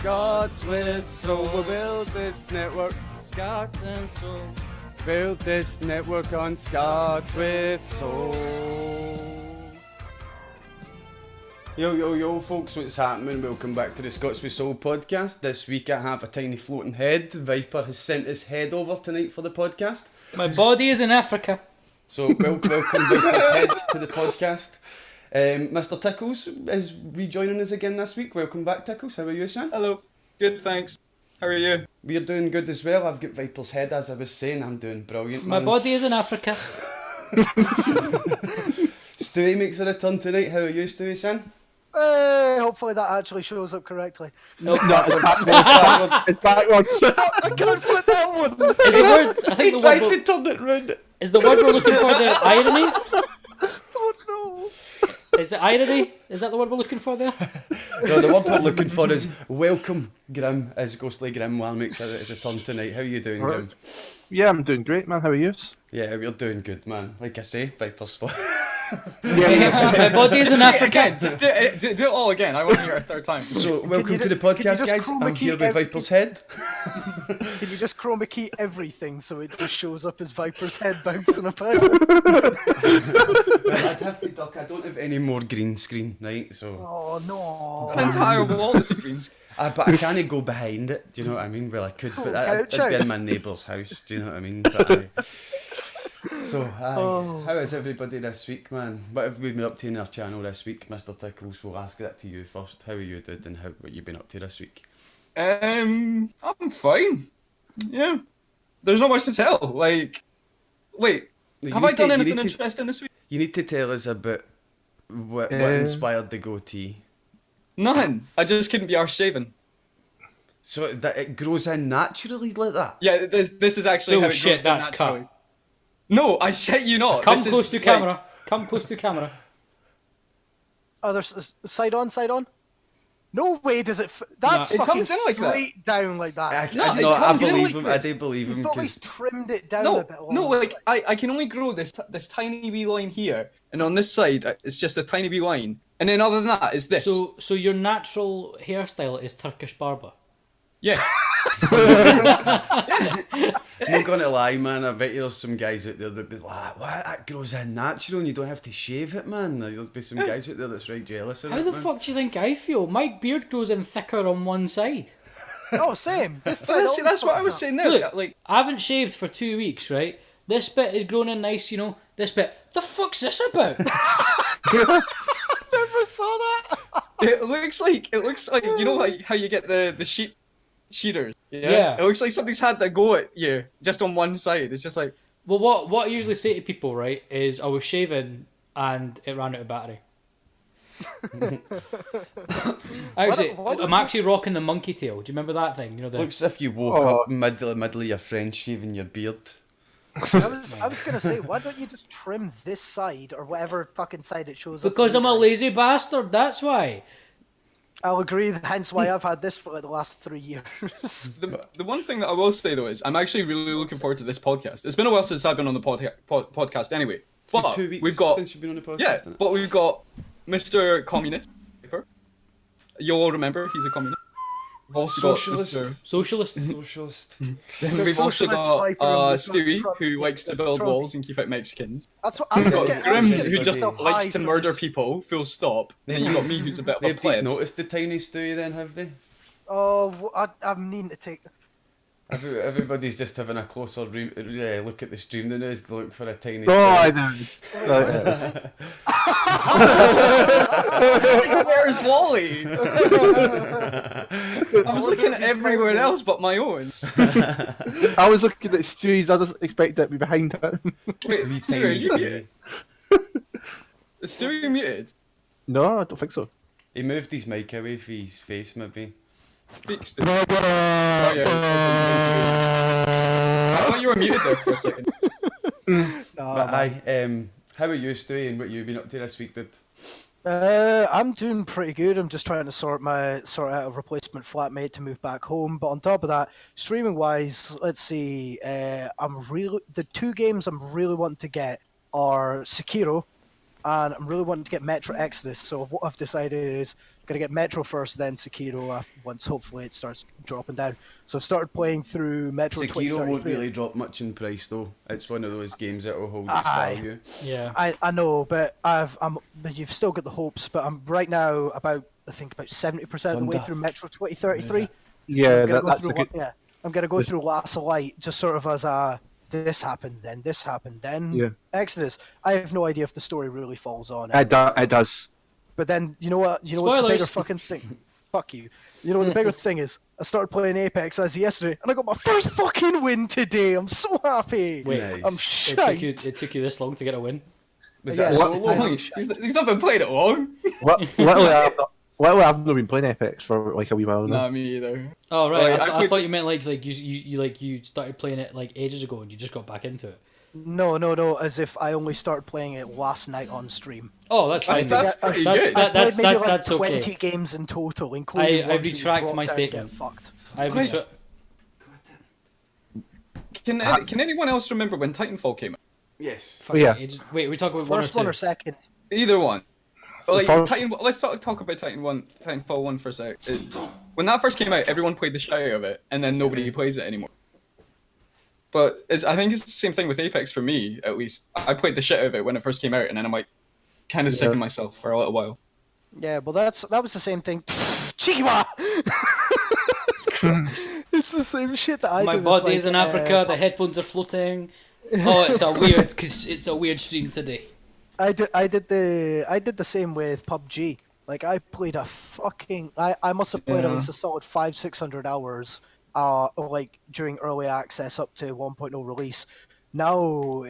Scots with soul. We'll build this network. Scots and soul. Build this network on Scots with soul. Yo, folks, what's happening? Welcome back to the Scots with Soul podcast. This week I have a tiny floating head. Viper has sent his head over tonight for the podcast. My body is in Africa. So, welcome Viper's head to the podcast. Mr. Tickles is rejoining us again this week. Welcome back, Tickles. How are you, son? Hello. Good, thanks. How are you? We're doing good as well. I've got Viper's head, as I was saying. I'm doing brilliant, My man. body is in Africa. Stewie makes a return tonight. How are you, Stewie, son? Hopefully that actually shows up correctly. Nope. No, it's backwards. I can't flip that one! Is the word? I think the word. to turn it round. Is the word we're looking for there irony? Oh no! Is it irony? Is that the word we're looking for there? No, the word we're looking for is welcome, Grim, as Ghostly Grimwell makes a return tonight. How are you doing, Grim? Yeah, I'm doing great, man. How are you? Yeah, we're doing good, man. Like I say, Viper's spot. My body is in Africa. Again, just do it all again. I want to hear it a third time. So, welcome you to the can you podcast, just guys. chroma I'm key here with Viper's head. Can you just chroma key everything so it just shows up as Viper's head bouncing about? Well, I'd have to duck. I don't have any more green screen, right? So, Oh no! The entire wall is a green screen. but I can't go behind it. Do you know what I mean? Well, I could, but I'd couch be out. in my neighbour's house. Do you know what I mean? But so, how is everybody this week, man? What have we been up to in our channel this week, Mr. Tickles? We'll ask that to you first. How are you doing, and what you been up to this week? I'm fine. Yeah. There's not much to tell. Like, wait, You have need I done to- you anything need to- interesting this week? You need to tell us about what inspired the goatee. Nothing. I just couldn't be arse shaven. So that it grows in naturally like that. Yeah, this is actually how Oh it shit, grows that's naturally. cut. No, I shit you not. Come This is, close to like- camera. Come close to camera. Side on? No way does it... That's It fucking comes in like that. straight down like that. No, it I comes in believe like him. I this. do believe him. You've at 'cause- least trimmed it down No, a bit. no, longer. like I can only grow this tiny wee line here, and on this side it's just a tiny wee line, and then other than that is this. So your natural hairstyle is Turkish barber. Yeah. I'm not gonna lie, man. I bet you there's some guys out there that be like, "What? That grows in natural, and you don't have to shave it, man." There'll be some guys out there that's right jealous of How it, the man. fuck do you think I feel? My beard grows in thicker on one side. Oh, same. This So side that's, always that's what I fucks was up. saying there. Look, Like, I haven't shaved for 2 weeks, right? This bit is grown in nice, you know. This bit, the fuck's this about? Never saw that. it looks like you know like how you get the sheep shearers. Yeah. It looks like somebody's had to go at you just on one side. It's just like Well, what I usually say to people, right, is I was shaving and it ran out of battery. Actually, Why don't I'm actually rocking the monkey tail. Do you remember that thing? You know the. Looks as if you woke up middle of your friend shaving your beard. I was gonna say, why don't you just trim this side or whatever fucking side it shows up? Because for I'm you a guys? lazy bastard. That's why. I'll agree. Hence why I've had this for like the last 3 years. the one thing that I will say though is I'm actually really looking forward to this podcast. It's been a while since I've been on the podcast anyway. But 2 weeks we've got since you've been on the podcast. yeah, isn't it? but we've got Mr. Communist. You'll all remember he's a communist. We've also Socialist. got Mr. Socialist. Socialist. Then we've also Socialist got fighter and the Stewie, Trump- who likes to build Trump. walls and keep out Mexicans. That's what I'm You've just got getting. I'm Grim, just getting who just myself likes high to for murder this. people, full stop. And then you've got me, who's a bit of a Nobody's pleb. noticed the tiny Stewie then, have they? Oh, I'm needing to take. Everybody's just having a closer look at the stream than is look for a tiny Oh, I Stewie. know. Where's Wally? I was looking at everywhere else but my own. I was looking at Stewie's. I just expected it to be behind him. Wait, Wee Stewie, tiny are you Stewie. Is Stewie muted? No, I don't think so. He moved his mic away from his face, maybe. Speak, Stewie. Oh, yeah. I thought you were muted there for a second. But how are you, Stewie, and what you've been up to this week, dude? I'm doing pretty good. I'm just trying to sort out a replacement flatmate to move back home. But on top of that, streaming wise, let's see. The 2 games I'm really wanting to get are Sekiro, and I'm really wanting to get Metro Exodus. So what I've decided is Gonna get Metro first, then Sekiro. Once hopefully it starts dropping down. So I've started playing through Metro Sekiro won't 2033. really drop much in price though. It's one of those games that will hold its Aye. value. Yeah. I know, but but you've still got the hopes. But I'm right now about 70% of the way Thunder. through Metro 2033. Yeah, I'm gonna go that's through a good. yeah. I'm gonna go through Last of Light, just sort of as a this happened, then this happened, then Yeah. Exodus. I have no idea if the story really falls on. It does. But then you know what? You know what's the Spoilers. bigger fucking thing? Fuck you. You know what the bigger thing is? I started playing Apex as of yesterday, and I got my first fucking win today. I'm so happy. Wait, Nice. I'm it shite. took you this long to get a win. Was Yeah. that What- so Long. long? He's not been playing it long. Literally, I've not been playing Apex for like a wee while now. Nah, me either. Oh right, Like, I played- thought you meant like you started playing it like ages ago and you just got back into it. No. As if I only started playing it last night on stream. Oh, that's fine. That's pretty good. I played maybe like that's 20 okay. games in total, including I ones where you retract drop my down and get statement. Fucked. Can anyone else remember when Titanfall came out? Yes. Yeah. Wait, we talk about First one one or or two. second? Either one. Like, first- Let's talk about Titanfall 1 for a sec. When that first came out, everyone played the shit out of it, and then nobody plays it anymore. But I think it's the same thing with Apex for me, at least. I played the shit out of it when it first came out, and then I'm like, kind of sick of myself for a little while. Yeah, well, that was the same thing. Chikiwa! It's the same shit that I My do. with, body is like, in Africa. The headphones are floating. Oh, it's a weird stream today. I did the same with PUBG. Like I played a fucking. I must have played at least a solid 500-600 hours. Like during early access up to 1.0 release. Now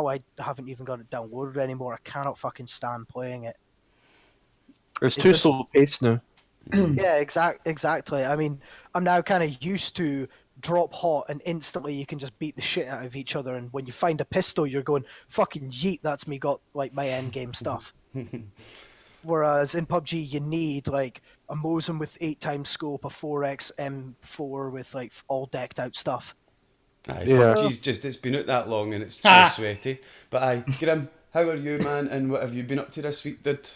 I haven't even got it downloaded anymore. I cannot fucking stand playing it. It's It too just- slow paced now. Yeah, exactly. I mean, I'm now kind of used to drop hot and instantly you can just beat the shit out of each other. And when you find a pistol, you're going fucking yeet. That's me got like my end game stuff. Whereas in PUBG, you need like a Mosin with 8x scope, a 4x M4 with like all decked out stuff. Aye, Yeah. PUBG's it's been out that long and it's so Ah. sweaty. But aye, Graham, how are you, man? And what have you been up to this week, dude?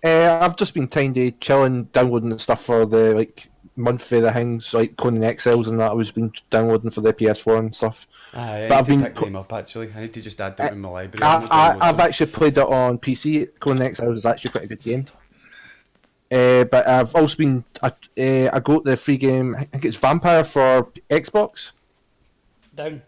I've just been tiny chilling, downloading the stuff for the like monthly the things like Conan Exiles and that. I was been downloading for the PS4 and stuff. Aye, I But need I've to been pick pl- them up actually. I need to just add them in my library. I've not I've downloaded them. actually played it on PC. Conan Exiles is actually quite a good game. But I've also been I got the free game. I think it's Vampire for Xbox. Down.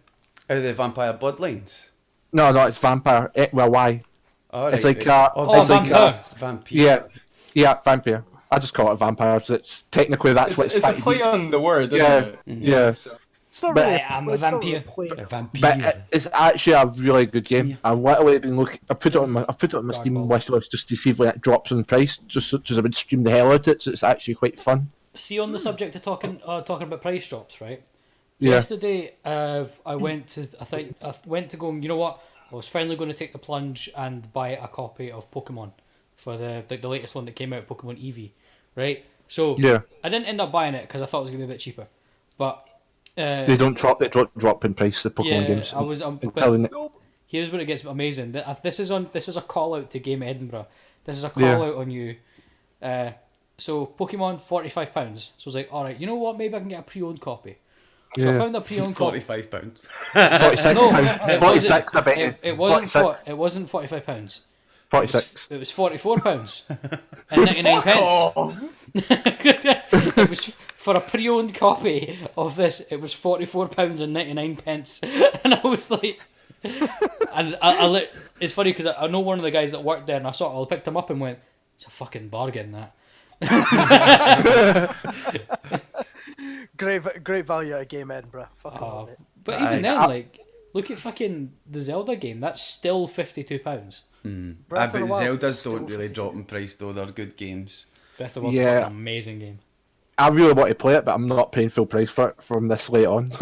Out of the Vampire Bloodlines. No, it's Vampire. Why? All It's right, like right. it's like Vampire. Vampire. yeah, Vampire. I just call it Vampire. So it's technically that's what It's it's a trying to play be. on the word, isn't Yeah, it? yeah. So, It's not But really. I am a it's not vampire. really play- A vampire. But it's actually a really good game. I've literally been looking. I put it on my Steam Gargoyles. wish list just to see if it drops in price. Just I would stream the hell out of it. So it's actually quite fun. See, on the subject of talking about price drops, right? Yeah. Yesterday, I went to go. You know what? I was finally going to take the plunge and buy a copy of Pokemon for the latest one that came out, Pokemon Eevee, right? So Yeah. I didn't end up buying it because I thought it was going to be a bit cheaper, but They don't drop. They drop in price. The Pokemon yeah, games. I was. I'm But telling it. here's where it gets amazing. This is a call out to Game Edinburgh. This is a call Yeah. out on you. So Pokemon £45. So I was like, all right, you know what? Maybe I can get a pre-owned copy. So I Yeah. found a pre-owned copy. £45. 46 No, pounds. it 46. I bet you. It wasn't. 46. It wasn't £45. 46. It was £44 and 99 pence. It was for a pre-owned copy of this. It was £44 and 99 pence, and I was like, and it's funny because I know one of the guys that worked there, and I picked him up and went, "It's a fucking bargain, that." Great value at Game Edinburgh. Fucking love it. But Aye. even then, like, look at fucking the Zelda game. That's still £52. Breath of the But Wild Zeldas is still don't really 52. drop in price though. They're good games. Breath of the Wild's Yeah. fucking amazing game. I really want to play it, but I'm not paying full price for it from this late on.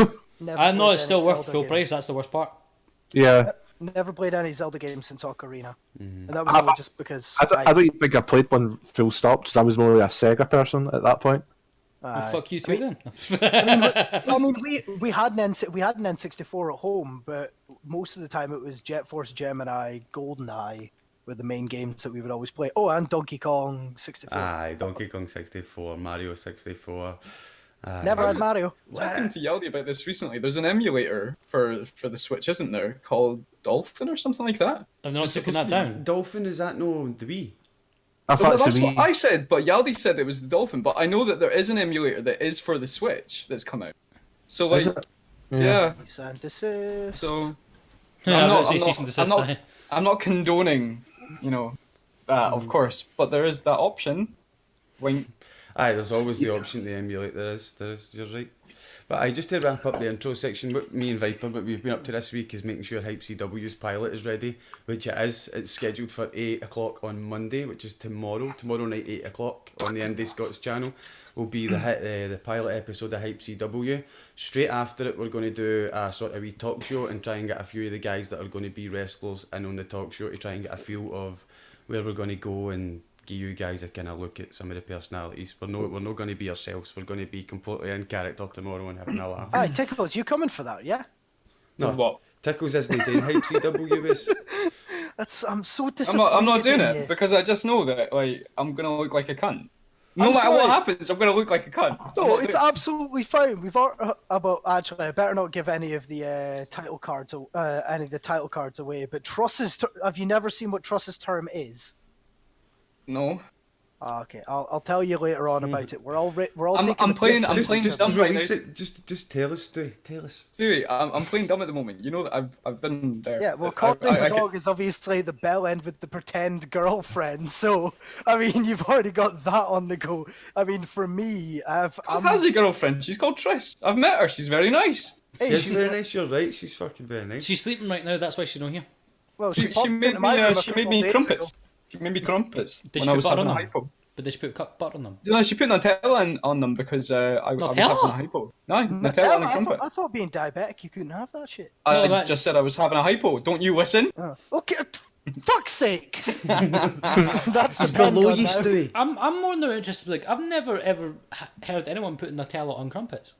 Never I know played it's any still worth Zelda full game. price. That's the worst part. Yeah. Never played any Zelda games since Ocarina, and that was only just because I don't even think I played one full stop because I was more of a Sega person at that point. Well, fuck you too then. I mean, we had an N64 at home, but most of the time it was Jet Force Gemini, GoldenEye, were the main games that we would always play. Oh, and Donkey Kong 64. Aye, Donkey Kong 64, Mario 64. Aye. Never had Mario. Talking to Yaldi about this recently. There's an emulator for the Switch, isn't there, called Dolphin or something like that? Have they not It's taken supposed that to be- down? Dolphin, is that no the Wii? I Well, thought it's that's the what Wii. I said, but Yaldi said it was the Dolphin. But I know that there is an emulator that is for the Switch that's come out. So like, Is it? yeah. Cease and desist. So Yeah, I'm not- say I'm cease not- and desist, I'm not- aye. I'm not condoning, that of course, but there is that option. Wink. Aye, there's always the option to emulate. There is. You're right. But I just to wrap up the intro section, what me and Viper, what we've been up to this week is making sure HypeCW's pilot is ready, which it is. It's scheduled for 8 o'clock on Monday, which is tomorrow. Tomorrow night, 8 o'clock on the IndiScots channel will be the pilot episode of HypeCW. Straight after it, we're going to do a sort of wee talk show and try and get a few of the guys that are going to be wrestlers in on the talk show to try and get a feel of where we're going to go and give you guys a kind of look at some of the personalities. We're not going to be ourselves. We're going to be completely in character tomorrow and having a laugh. Aye, Tickles, you coming for that, yeah? No, What? Tickles isn't doing HypeCW with. I'm so I'm disappointed. not doing in it you. because I just know that like I'm gonna look like a cunt. No I'm matter sorry. what happens, I'm gonna look like a cunt. I'm No, not it's doing it. absolutely fine. We've about actually. I better not give any of the title cards, away. But Truss's. Have you never seen what Truss's term is? No. Ah, okay, I'll tell you later on about it. We're all I'm taking. playing- I'm Just playing just dumb right release now. it. Just tell us, Stu. Tell us. Stewie, I'm playing dumb at the moment. You know that I've been there. Yeah, well, I- Courtney the I- dog is obviously the bell end with the pretend girlfriend. So, I mean, you've already got that on the go. I mean, for me, He has a girlfriend. She's called Triss. I've met her. She's very nice. Hey, She's she- very nice. You're right. She's fucking very nice. She's sleeping right now, that's why she's not here. well, She popped made into my room a she made couple me days crumpets. ago. She made me crumpets Did when she I put was butter having on a them? hypo. But did she put butter on them? No, she put Nutella on them because I was having a Nutella? hypo. No, Nutella on a Nutella, crumpet. I thought being diabetic, you couldn't have that shit. No, I that's- just said I was having a hypo. Don't you listen? Okay, fuck's sake. That's the It's below pen you, gun now. Stewie. I'm more than interested. Like, I've never ever heard anyone putting Nutella on crumpets.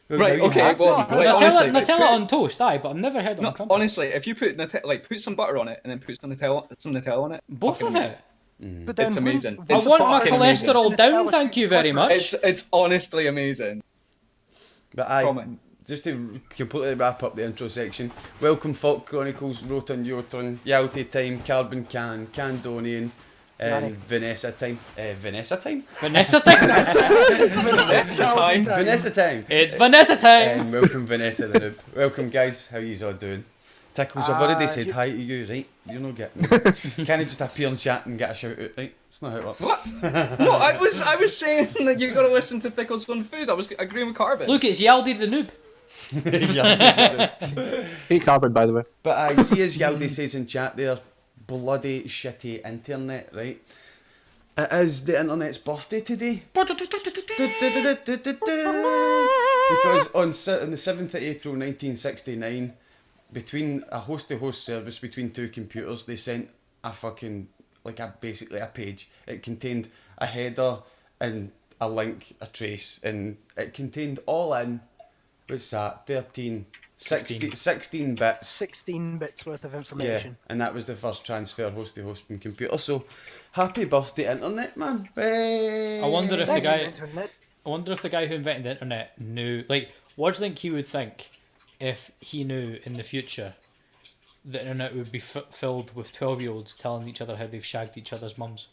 Well, Right, now you okay, have. well, Nutella- like, honestly, like, Nutella put- on toast, aye, but I've never heard it No, on crumpets. honestly, if you put put some butter on it and then put some Nutella on it. Both of fucking- it. But then It's amazing. when- It's I want my fucking amazing. cholesterol down, Nutella thank you very much. It's honestly amazing. But I Promise. just to completely wrap up the intro section. Welcome, Folk Chronicles, Roton Jotun, Yalty Time, Carbon Can, Candonian, and Manic. Vanessa Time. Vanessa Time. Vanessa time. Childy time. Vanessa Time. It's Vanessa time. And welcome, Vanessa the noob. Welcome, guys. How yous all doing? Tickles, I've already said you- hi to you, right? You're not getting me. Can I just appear and chat and get a shout out, right? It's not how it works. What? No, I was saying that you gotta listen to Thickles on Food. I was agreeing with Carbon. Look, it's Yaldi the noob. Hate Carbon, by the way. But I see as Yaldi says in chat there, bloody shitty internet, right? It is the internet's birthday today. Because on the 7th of April 1969, between a host-to-host service between two computers, they sent a fucking, basically a page. It contained a header and a link, a trace, and it contained all in, what's that, 16 bits. 16 bits worth of Yeah, information. and that was the first transfer host-to-host from computer. So, happy birthday, internet, man! Hey. I wonder if the Thank you, guy. internet. I wonder if the guy who invented the internet knew. Like, what do you think he would think if he knew in the future the internet would be filled with 12-year-olds telling each other how they've shagged each other's mums?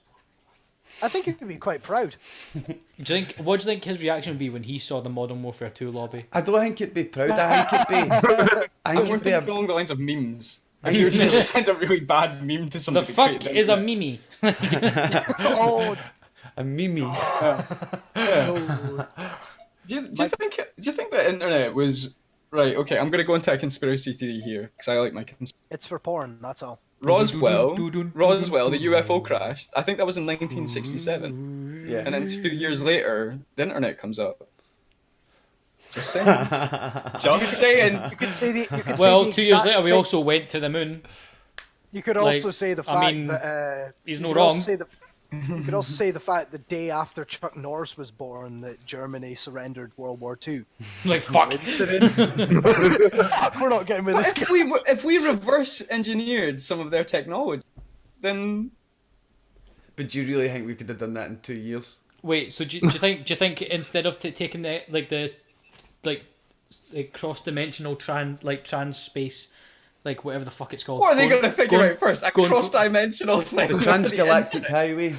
I think you could be quite proud. What do you think his reaction would be when he saw the Modern Warfare 2 lobby? I don't think it'd be proud. I think it'd be. I think We're it'd be thinking along the lines of memes. And you just sent a really bad meme to The somebody. fuck is a mimi? Oh, a mimi. no. Do you think the internet was right? Okay, I'm gonna go into a conspiracy theory here because I like my It's for porn, that's all. Roswell, the UFO crashed. I think that was in 1967, Yeah. and then 2 years later, the internet comes up. Just saying. Just saying. You could say the. You could Well, say the 2 years exact later, we same- also went to the moon. You could like, also say the I fact mean, that. he's you no could also wrong. say you could also say the fact the day after Chuck Norris was born that Germany surrendered World War II. Like, fuck. Coincidence? Fuck, we're not getting with But this. if we reverse engineered some of their technology, then But do you really think we could have done that in 2 years? Wait, so do you think instead of taking the cross-dimensional trans space, like whatever the fuck it's called, what are they going to figure out first? A going for- cross-dimensional thing. The transgalactic highway.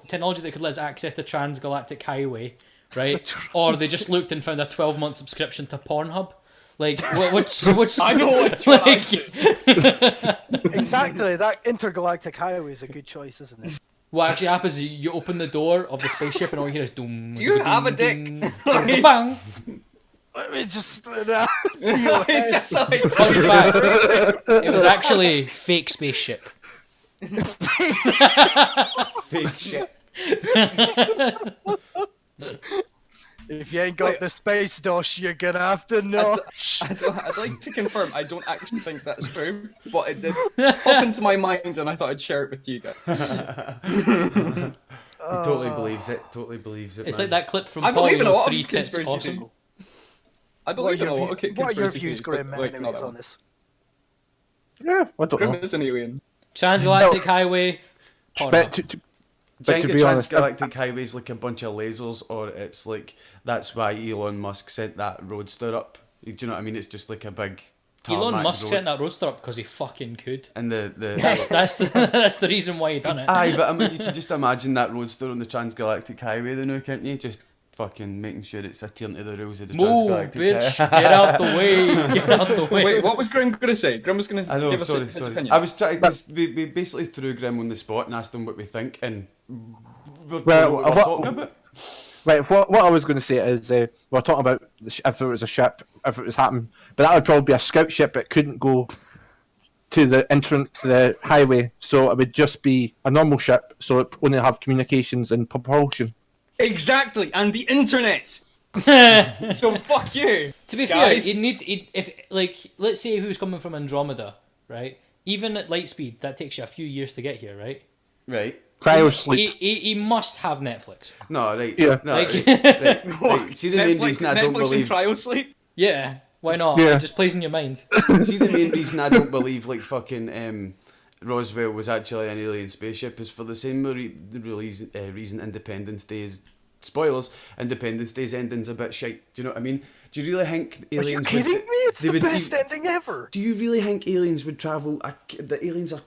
technology that could let us access the transgalactic highway, right? Or they just looked and found a 12-month subscription to Pornhub. Like, which I know what like, Exactly, that intergalactic highway is a good choice, isn't it? what actually happens is you open the door of the spaceship and all you hear is doom. You doom, have a doom, dick. doom, bang. Let me just to your It's head. just like Fun fact: it was actually fake spaceship. Fake shit. If you ain't got the space dosh, you're gonna have to know. I'd like to confirm I don't actually think that's true, but it did pop into my mind and I thought I'd share it with you guys. He totally believes it. Totally believes it. It's man. like that clip from I believe in a Polly lot Three of Tits conspiracy Awesome. people. I What are believe in a your, lot of view- what are your conspiracy views, theories, Graham, but, like, anyways, not on this? Yeah, I don't Grim know. is an alien. Transgalactic highway. But Pornhub. to Do you but think to the be honest, transgalactic highway's like a bunch of lasers, or it's like that's why Elon Musk sent that roadster up? Do you know what I mean? It's just like a big Elon tarmac Musk road. sent that roadster up because he fucking could. And the That's that's the reason why he done it. aye, but I mean, you can just imagine that roadster on the transgalactic highway, then, now, can't you? Just fucking making sure it's adhering to the rules of the Move, transgalactic bitch! highway. Get out the way! Get out the way! Wait, what was Grim going to say? Grim was going I to know, give us sorry, his sorry. opinion. I was trying, cause we basically threw Grim on the spot and asked him what we think, and we're Well, what we're talking about. right, what I was going to say is we're talking about if it was a ship, if it was happening, but that would probably be a scout ship that couldn't go to the highway, so it would just be a normal ship, so it would only have communications and propulsion. Exactly, and the internet. So fuck you. To be Guys. fair, if like let's say he was coming from Andromeda, right? Even at light speed, that takes you a few years to get here, right? Right. Cryo sleep. He must have Netflix. No, right. Yeah. No, Like- right. See the main reason I don't Netflix believe. and cryosleep. Yeah, why not? Yeah. It just plays in your mind. See the main reason I don't believe like fucking Roswell was actually an alien spaceship is for the same reason Independence Day is. Spoilers, Independence Day's ending's a bit shite. Do you know what I mean? Do you really think Are you aliens kidding would, me? It's they the would best be- ending ever. Do you really think aliens would travel? The aliens are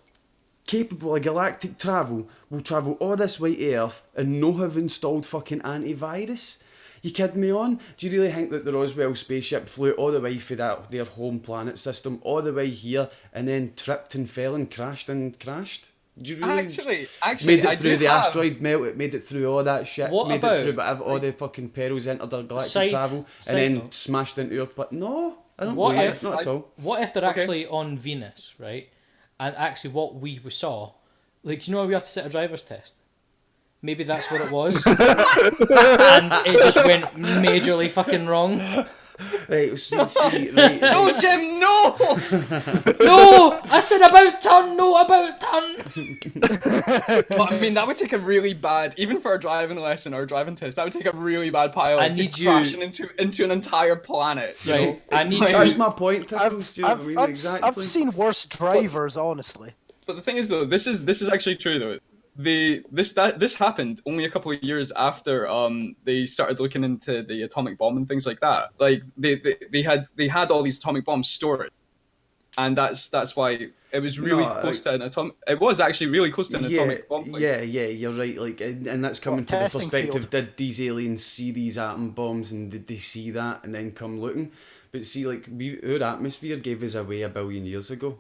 capable of galactic travel. Will travel all this way to Earth and no have installed fucking antivirus? You kidding me on? Do you really think that the Roswell spaceship flew all the way for their home planet system, all the way here, and then tripped and fell and crashed? Do you really Actually, made I it through do the have- asteroid melt? Made it through all that shit. What made about, it through all the fucking perils intergalactic Side- travel, side and then note. smashed into Earth. But no, I don't What believe if- it. Not at all. What if they're Okay. actually on Venus, right? And actually, what we saw, like, you know, how we have to sit a driver's test. Maybe that's what it was, and it just went majorly fucking wrong. Right, see, right. No, Jim, no! No, I said about turn, no about turn. But I mean, that would take a really bad, even for a driving lesson or a driving test, that would take a really bad pilot I to need you- crashing into an entire planet. You know? Right, I need Like- you. That's my point, Tickles. Do you know what I mean? I've Exactly. seen worse drivers, honestly. But the thing is, though, this is actually true, though. This happened only a couple of years after they started looking into the atomic bomb and things like that. Like they had all these atomic bombs stored, and that's why it was really No, close to an atomic. It was actually really close to an atomic bomb. yeah, you're right. Like, and that's coming What, to the testing perspective: field? did these aliens see these atom bombs, and did they see that, and then come looking? But see, like, our atmosphere gave us away 1 billion years ago,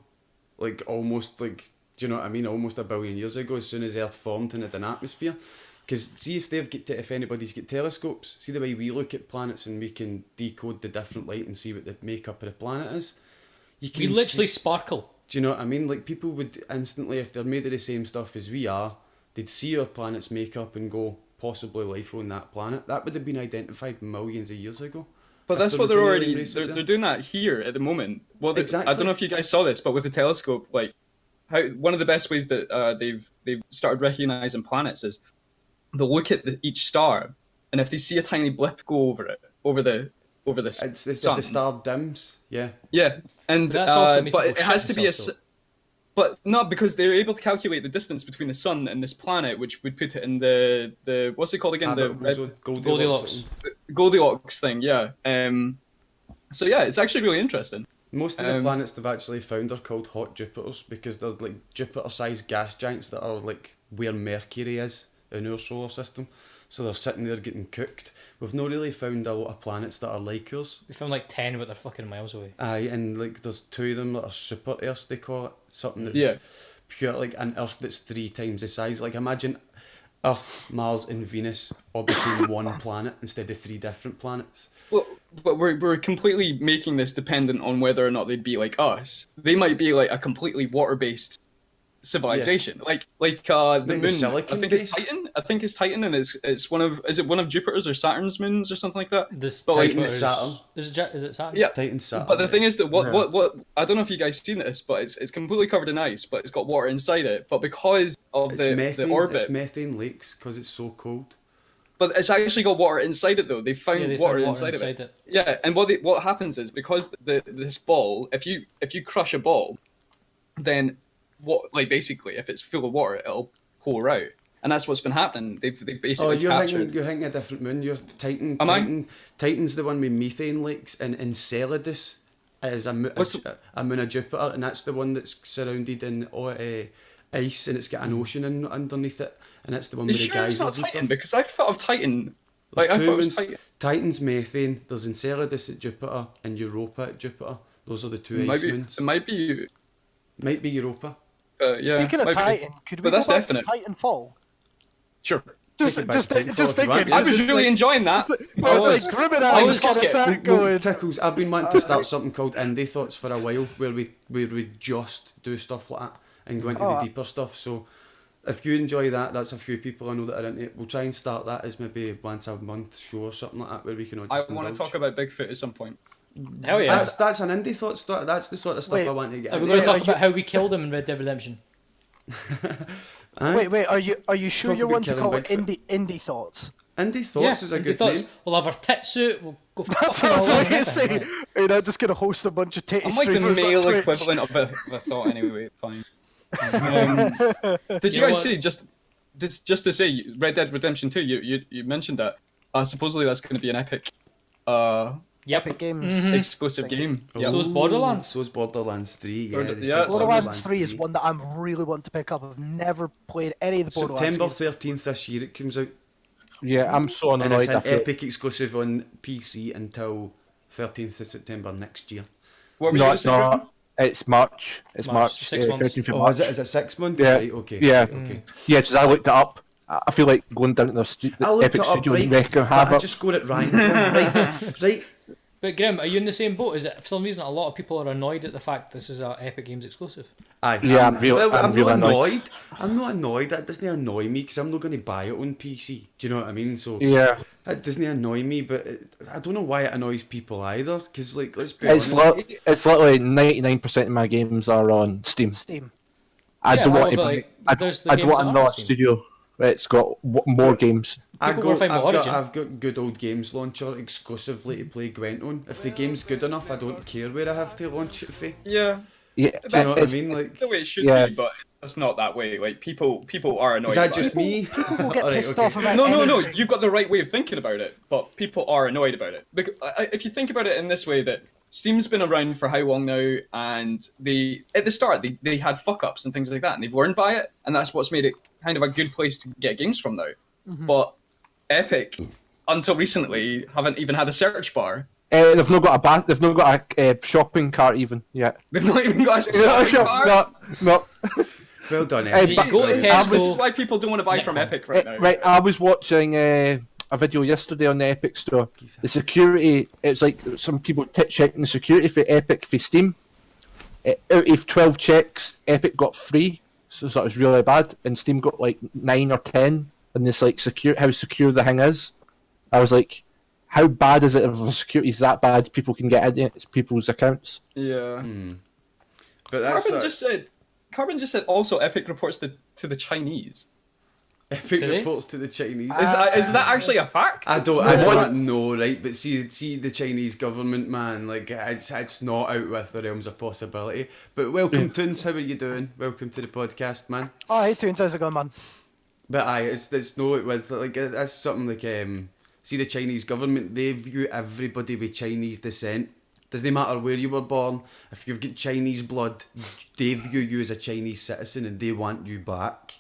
like almost like. Do you know what I mean? Almost 1 billion years ago, as soon as Earth formed and had an atmosphere. Because see if anybody's got telescopes, see the way we look at planets and we can decode the different light and see what the makeup of the planet is. You We can literally see, sparkle. do you know what I mean? Like, people would instantly, if they're made of the same stuff as we are, they'd see our planet's makeup and go, possibly life on that planet. That would have been identified millions of years ago. But If that's there what was they're an already alien race out they're there. doing that here at the moment. Well, I Exactly. don't know if you guys saw this, but with the telescope, like how one of the best ways that they've started recognizing planets is they'll look at each star, and if they see a tiny blip go over the It's if sun. the star dims, yeah. Yeah, and But that's also making but people it has shit to be a themselves, But not because they're able to calculate the distance between the sun and this planet, which would put it in the what's it called again? Habitable zone, Goldilocks. Goldilocks thing, yeah. So yeah, it's actually really interesting. Most of the planets they've actually found are called hot Jupiters because they're like Jupiter-sized gas giants that are like where Mercury is in our solar system. So they're sitting there getting cooked. We've not really found a lot of planets that are like ours. We found like 10, but they're fucking miles away. Aye, and like there's 2 of them that are super Earths, they call it. Something that's pure, like an Earth that's 3 times the size. Like imagine Earth, Mars and Venus all between one planet instead of 3 different planets. Well, but we're completely making this dependent on whether or not they'd be like us. They might be like a completely water-based civilization, like the Maybe moon. silicon I think it's based? Titan. I think it's Titan, and it's one of Jupiter's or Saturn's moons or something like that. This But, like, Titan Saturn. Is it Saturn? Yeah, Titan, Saturn. but the thing is that what I don't know if you guys seen this, but it's completely covered in ice, but it's got water inside it. But because of it's the methane, orbit, it's methane lakes because it's so cold. but it's actually got water inside it though. They found, Yeah, they water, found inside of it. Yeah, and what happens is because this ball, if you crush a ball, then basically if it's full of water, it'll pour out, and that's what's been happening. They basically you're captured. thinking a different moon. You're Titan. Am I? Titan's the one with methane lakes, and Enceladus is a moon of Jupiter, and that's the one that's surrounded in ice, and it's got an ocean underneath it, and it's the one Are you with the sure it's geysers not and Titan? stuff. Because I thought of Titan. There's I two thought it was moons. Titan. Titan's methane. There's Enceladus at Jupiter and Europa at Jupiter. Those are the 2 ice moons. It might be. Might be Europa. Yeah. Speaking of might be. Titan, could we But go that's back definite. to Titanfall? Sure. Just Take it back to Titanfall just if you want. thinking. I was really enjoying that. Well, I it's like Grim and I I was- just kind of sat No, going. Tickles, I've been wanting to start something called IndiScots for a while, where we just do stuff like that and go into the deeper stuff. So if you enjoy that, that's a few people I know that are into it. We'll try and start that as maybe once a month show or something like that, where we can all I just want to indulge. talk about Bigfoot at some point. Hell yeah. That's an IndiScots. That's the sort of stuff Wait, I want to get Are we into. going to talk are about how we killed him in Red Dead Redemption? Aye. Wait, are you sure Talk you about want to killing call it Bigfoot. indie thoughts? IndiScots is a Indie good Thoughts. name. We'll have our tit suit. We'll go That's fucking what I all was in going to it. say. You're not just going to host a bunch of titty I'm like the streamers on male Twitch. equivalent of a thought anyway. Fine. Did you know guys what? see just to say Red Dead Redemption 2? You mentioned that. Supposedly that's going to be an Epic Yep. Epic Games. exclusive game. So Yep. is Borderlands. So is Borderlands 3. Yeah, Border- they yeah, said Borderlands 3 is one that I'm really wanting to pick up. I've never played any of the Borderlands September games. 13th this year it comes out. Yeah, I'm so And it's annoyed. an I feel- Epic exclusive on PC until 13th of September next year. What were you No, gonna it's say, Graham? not. It's March. It's March, March. 6 months. 13th of Oh, March. is it 6 months? Yeah. Right, okay. Yeah. Okay. Yeah, because I looked it up. I feel like going down to the, I the looked Epic it up, Studio right, and wreck and but have I it. just scored it right. right. But Grim, are you in the same boat? Is it for some reason a lot of people are annoyed at the fact this is a Epic Games exclusive? Aye, Yeah, I'm really not annoyed. I'm not annoyed. That doesn't annoy me because I'm not going to buy it on PC. Do you know what I mean? So Yeah. it doesn't annoy me, but I don't know why it annoys people either. Because like, let's be It's honest. it's literally 99% of my games are on Steam. Steam. I Yeah, don't want that's to. like- I there's the don't games want that are another on Steam. studio. It's got more games. I've People were fine with Origin. got good old games launcher exclusively to play Gwent on. If the game's good enough, I don't care where I have to launch it for. Yeah, Yeah, Do you know what I it's- mean? Like, the way it should Yeah. be, but it's not that way. Like people are annoyed. is that by just it. me? People get Alright, pissed okay. off about No, anything. you've got the right way of thinking about it, but people are annoyed about it. Because if you think about it in this way, that Steam's been around for how long now, and at the start they had fuck ups and things like that, and they've learned by it, and that's what's made it kind of a good place to get games from now. But Epic, until recently, haven't even had a search bar. they've not got they've not got a shopping cart even yet. They've not even got a No, search bar. no. Well done, Hey, Eddie. but- Go to This Tesco. is why people don't want to buy from Netcom. Epic right now. Right, I was watching a video yesterday on the Epic store. The security, it's like some people checking the security for Epic for Steam. Out of 12 checks, Epic got 3, so that was really bad, and Steam got like 9 or 10. And this like how secure the thing is. I was like, how bad is it if the security is that bad? People can get into people's accounts. Yeah. But that's Carbon just said. Also, Epic reports to the Chinese. Epic Do they? reports to the Chinese. Is that actually a fact? I don't know, right? But see the Chinese government, man, like it's not out with the realms of possibility. But welcome, Toons. How are you doing? Welcome to the podcast, man. Oh, hey, Toons, how's it going, man? But it's no with like that's something like see the Chinese government, they view everybody with Chinese descent. Doesn't matter where you were born. If you've got Chinese blood, they view you as a Chinese citizen and they want you back.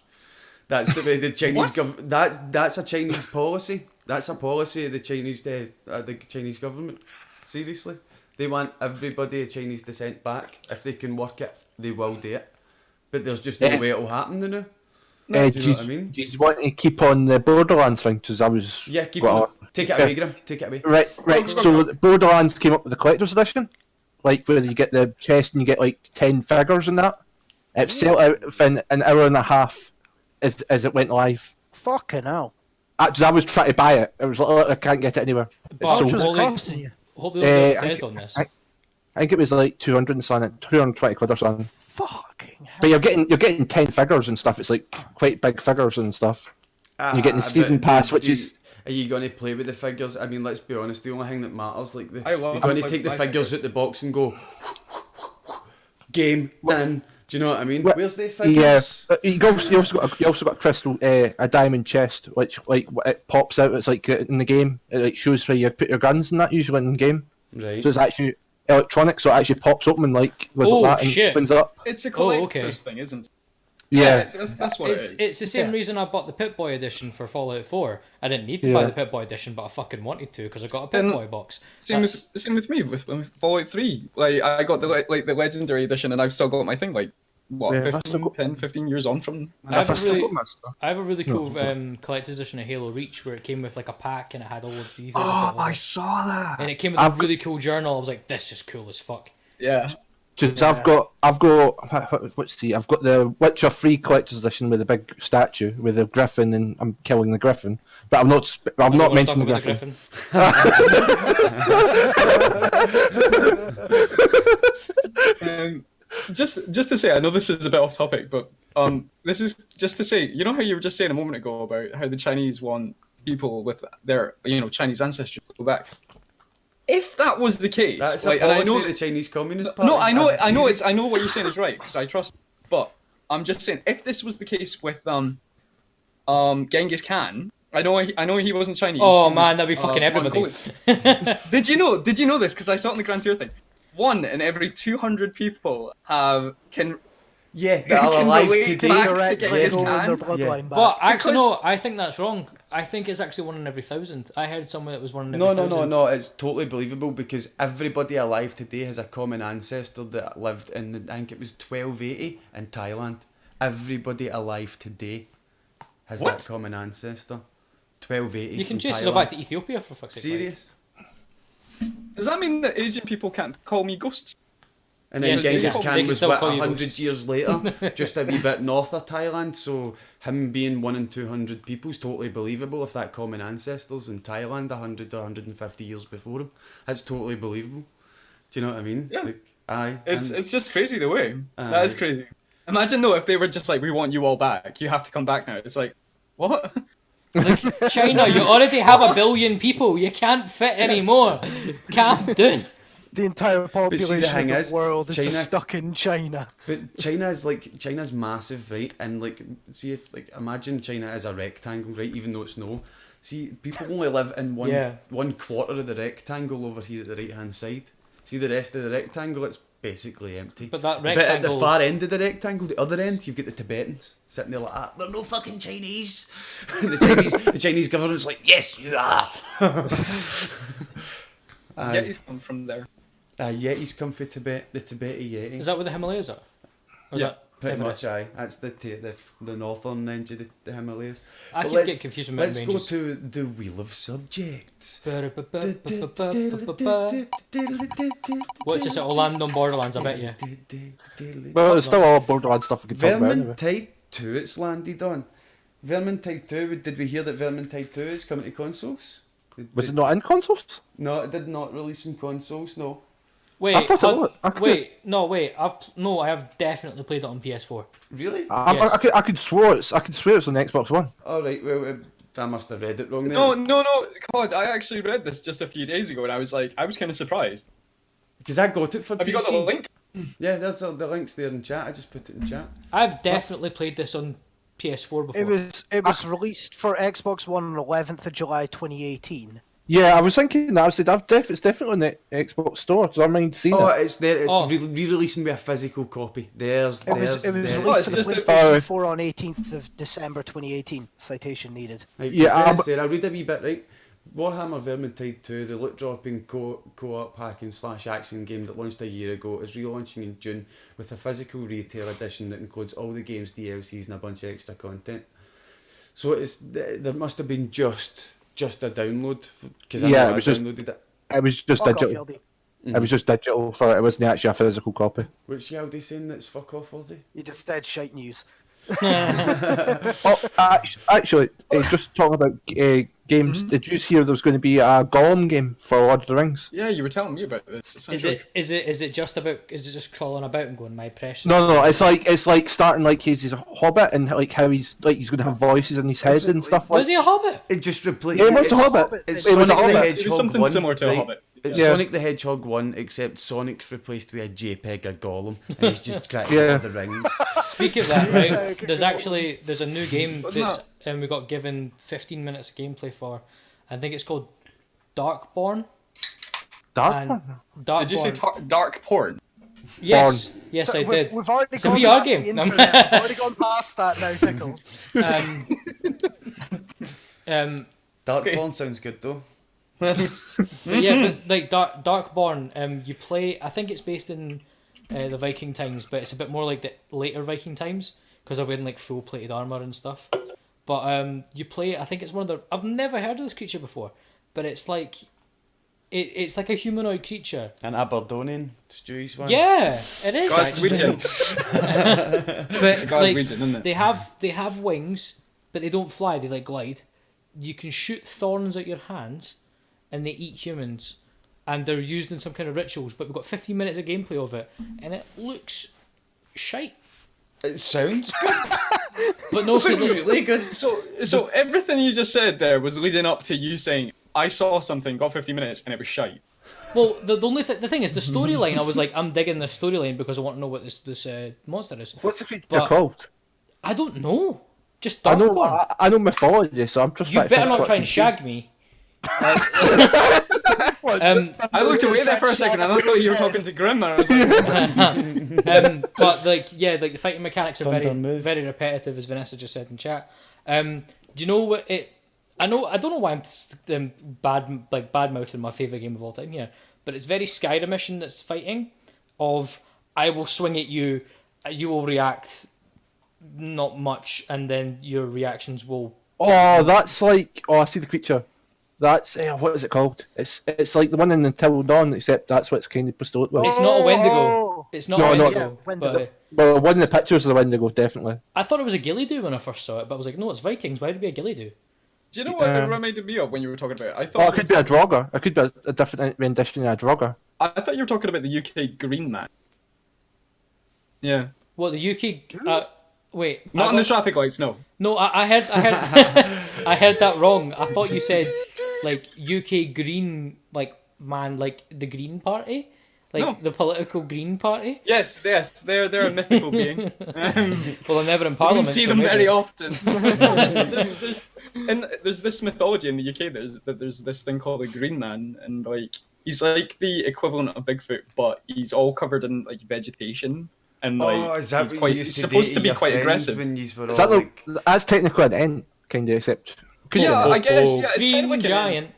That's the way the Chinese that's a Chinese policy. That's a policy of the Chinese government. Seriously, they want everybody of Chinese descent back. If they can work it, they will do it. But there's just no way it'll happen now. Do you know what I mean? Do you want to keep on the Borderlands thing? Because I was Keep on. Take it away, Graham. Take it away. Right. So the Borderlands came up with the collector's edition, like where you get the chest and you get like 10 figures and that. It sold out within an hour and a half as it went live. Fucking hell. Actually, I was trying to buy it. It was like, I can't get it anywhere. But How much So, was it Holy- costing you? Hope they'll get Bethesda on this. I think it was like 200 and something, 220 quid or something. Fucking hell. But you're getting 10 figures and stuff. It's like quite big figures and stuff. You're getting the season pass, which is. Are you going to play with the figures? I mean, let's be honest. The only thing that matters, like, I love you're going to like take the my figures figures. out the box and go game done. Do you know what I mean? Well, Where's the Yeah, figures? you also got a crystal, a diamond chest, which like it pops out. It's like in the game, it like shows where you put your guns and that usually in the game. Right. So it's actually electronic, so it actually pops open and like goes Oh, like that and shit. opens up. It's a Oh, collector's okay. thing, isn't it? Yeah, That's what it is. It's the same Yeah. reason I bought the Pip-Boy edition for Fallout 4. I didn't need to buy Yeah. the Pip-Boy edition, but I fucking wanted to because I got a And Pip-Boy box. Same That's- with me with Fallout 3. Like I got the legendary edition, and I've still got my thing. Like what, Yeah, I've still 15, got- 10, 15 years on from. I have I've still really- got my stuff. I have a really cool collector's edition of Halo Reach where it came with like a pack and it had all of these. saw that. And it came with a really cool journal. I was like, this is cool as fuck. Yeah. Because I've got let's see, I've got the Witcher 3 collector's edition with the big statue with the griffin, and I'm killing the griffin, but I'm not I don't mentioning the wanna talk griffin. about the Just to say, I know this is a bit off topic, but this is just to say, you know how you were just saying a moment ago about how the Chinese want people with their Chinese ancestry to go back. If that was the case, That's like, a and I policy know of the Chinese Communist Party. no, I know serious. I know what you're saying is right because I trust, but I'm just saying if this was the case with Genghis Khan, I know he wasn't Chinese. Oh he was, man, that'd be fucking everybody. Mongolian. Did you know this? Because I saw it in the Grand Tour thing. 1 in every 200 people can Yeah, that are can alive relate today. back to Directly Genghis rolling their Khan. bloodline back. But actually, Because- no, I think that's wrong. I think it's actually 1 in every 1,000. I heard somewhere that was 1 in every No, 1,000. no. It's totally believable because everybody alive today has a common ancestor that lived in, I think it was 1280 in Thailand. Everybody alive today has What? that common ancestor. 1280. You can from chase us Thailand. back to Ethiopia for fuck's sake. Serious? Does that mean that Asian people can't call me ghosts? And then Yes, Genghis they Khan can was still what, call you 100 ghosts. years later, just a wee bit north of Thailand, so him being 1 in 200 people is totally believable if that common ancestors in Thailand 100 to 150 years before him. That's totally believable. Do you know what I mean? Yeah. Like, aye. It's and- just crazy the way. That is crazy. Imagine though if they were just like, we want you all back. You have to come back now. It's like, what? Like, China, you already have 1 billion people. You can't fit anymore. Calm down. The entire population thing of is, the world is China- just stuck in China. But China's massive, right? And like, see if like imagine China as a rectangle, right? Even though it's no. See, people only live in one Yeah. 1/4 of the rectangle over here at the right hand side. See the rest of the rectangle, it's basically empty. But that But at the rectangle- far end of the rectangle, the other end, you've got the Tibetans sitting there like, they're no fucking Chinese. the Chinese government's like, yes, you are. Yetis come from there. Yetis come from Tibet, the Tibetan Yeti. Is that where the Himalayas are? Or is Yeah, that Pretty Everest? much, aye. That's the northern end of the Himalayas. I But keep let's- getting confused with Let's mountain go ranges. to the wheel of subjects. What's this? It'll land on Borderlands, I bet you. Well, it's still all Borderlands stuff we can talk about. Anyway. Vermintide 2 it's landed on. Vermintide 2, did we hear that Vermintide 2 is coming to consoles? Was it not in consoles? No, it did not release in consoles, no. Wait, I thought it was. I have definitely played it on PS4. Really? Yes. I could swear it's on Xbox One. Alright, well, I must have read it wrong then. No, God, I actually read this just a few days ago, and I was kind of surprised. Because I got it for Have PC. you got the link? Yeah, there's the link's there in chat. I just put it in chat. I've definitely played this on PS4 before. It was released for Xbox One on 11th of July 2018. Yeah, I was thinking that. I said, it's definitely on the Xbox Store, because I mind seeing Oh, it. it's there. It's Oh. re-releasing with a physical copy. It was It was there. released it's for just PlayStation 4 on 18th of December 2018. Citation needed. Right, Yeah, I'll read a wee bit, right? Warhammer Vermintide 2, the loot dropping co-op hacking / action game that launched a year ago, is relaunching in June with a physical retail edition that includes all the game's DLCs and a bunch of extra content. So there must have been just a download, because Yeah, I it was just- downloaded it. It was just Fuck off, digital. Yaldi. It was just digital for it. It wasn't actually a physical copy. Which Yaldi saying that's fuck off, Aldi? You just said shite news. Oh, actually, just talking about games. Did you hear there was going to be a Gollum game for Lord of the Rings? Yeah, you were telling me about this. Is it just crawling about and going, my precious? No, it's like starting like he's a hobbit and like how he's going to have voices in his head Is it and stuff like. Was he a hobbit? It just replaced. Yeah, it was a hobbit. It's It was a Sonic the Hobbit. Hedgehog It was something 1, similar to a right? Hobbit. It's Yeah. Sonic the Hedgehog 1, except Sonic's replaced with a JPEG of Gollum, and he's just trying to Yeah. get the rings. Speaking of that, right? There's a new game Wasn't that's we got given 15 minutes of gameplay for. I think it's called Darkborn. Dark And one? Darkborn. Did you say dark porn? Yes, yes, So I did. We've already It's a gone VR past game. the internet. We've already gone past that now, Tickles. Dark Okay. Porn sounds good though. But yeah, but like Darkborn, you play. I think it's based in the Viking times, but it's a bit more like the later Viking times because they're wearing like full plated armor and stuff. But you play. I think it's one of the. I've never heard of this creature before, but it's like, it's like a humanoid creature. An Aberdonian, StooweeC's one. Yeah, it is actually. Glaswegian. But like, Glaswegian, isn't it? they have wings, but they don't fly. They like glide. You can shoot thorns out your hands, and they eat humans, and they're used in some kind of rituals. But we've got 15 minutes of gameplay of it, and it looks shite. It sounds good. But no, It sounds because really good. So everything you just said there was leading up to you saying, I saw something, got 50 minutes, and it was shite. well, the only the thing is the storyline. I was like, I'm digging the storyline because I want to know what this monster is. What's the creature But- called? I don't know. Just I know. Darkborn. I know mythology, so I'm just. You trying to better think not what try it and could shag me. I looked away there for a second, and I thought you were talking to Grim, and I was like, But like the fighting mechanics are Thunder very move. very repetitive, as Vanessa just said in chat. Do you know what it? I don't know why I'm bad mouthing my favorite game of all time here, but it's very Skyrim-ish that's fighting. Of I will swing at you, you will react, not much, and then your reactions will. Oh, that's like. Oh, I see the creature. That's what is it called? It's like the one in Until Dawn, except that's what it's kind of bestowed with. It's not a Wendigo. Oh. It's not No, a no, Wendigo. yeah, Wendigo. But Well, one of the pictures of the Wendigo, definitely. I thought it was a Gilly-Doo when I first saw it, but I was like, no, it's Vikings. Why would it be a Gilly-Doo? do you know what it reminded me of when you were talking about it? I Oh, thought it could be a Draugr. It could be a different rendition of a Draugr. I thought you were talking about the UK Green Man. Yeah. What, the UK... wait. Not I on the got- traffic lights, no. No, I heard I heard that wrong. I thought you said like UK Green man like the Green Party, like No. the political Green Party. Yes, they're a mythical being. Well, they're never in You don't Parliament. see so them maybe. very often. there's this mythology in the UK. There's this thing called a Green Man, and like he's like the equivalent of Bigfoot, but he's all covered in like vegetation, and like Oh, is that he's what quite, you used he's to supposed do to be your quite friends aggressive. when you were Is all that like... that's technically an ent, kind of, except. Yeah, I guess. oh. Yeah, it's Green kind of like giant.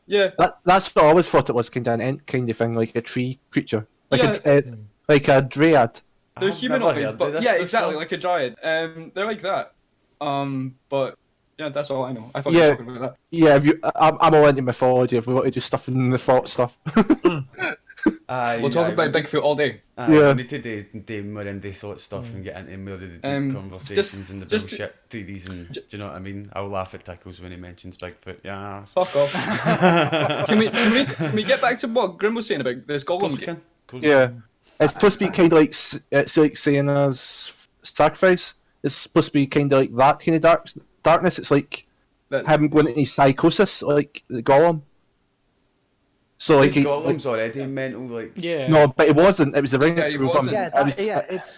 Yeah, That's what I always thought it was, kind of an ent kind of thing, like a tree creature, like Yeah. like a dryad. they're I've never humanoid, heard but of this yeah, before. exactly like a giant. They're like that. But yeah, that's all I know. I thought you Yeah. were talking about that. Yeah, I'm all into mythology. If we want to do stuff in the thought stuff. We'll talk about Bigfoot all day. Yeah. We need to do more indie thought stuff and get into more of the deep conversations just- and the just- bullshit 3Ds and do you know what I mean? I'll laugh at Tickles when he mentions Bigfoot. Yeah. Fuck off. Can we get back to what Grim was saying about this Gollum game? Yeah, it's supposed to be kind of like it's like Siena's sacrifice. It's supposed to be kind of like that kind of darkness. It's like That him going into psychosis, like the Gollum. So like, His Gollum's already mental, like. Yeah. no, but it wasn't. It was the ring Yeah, that he proved wasn't. him.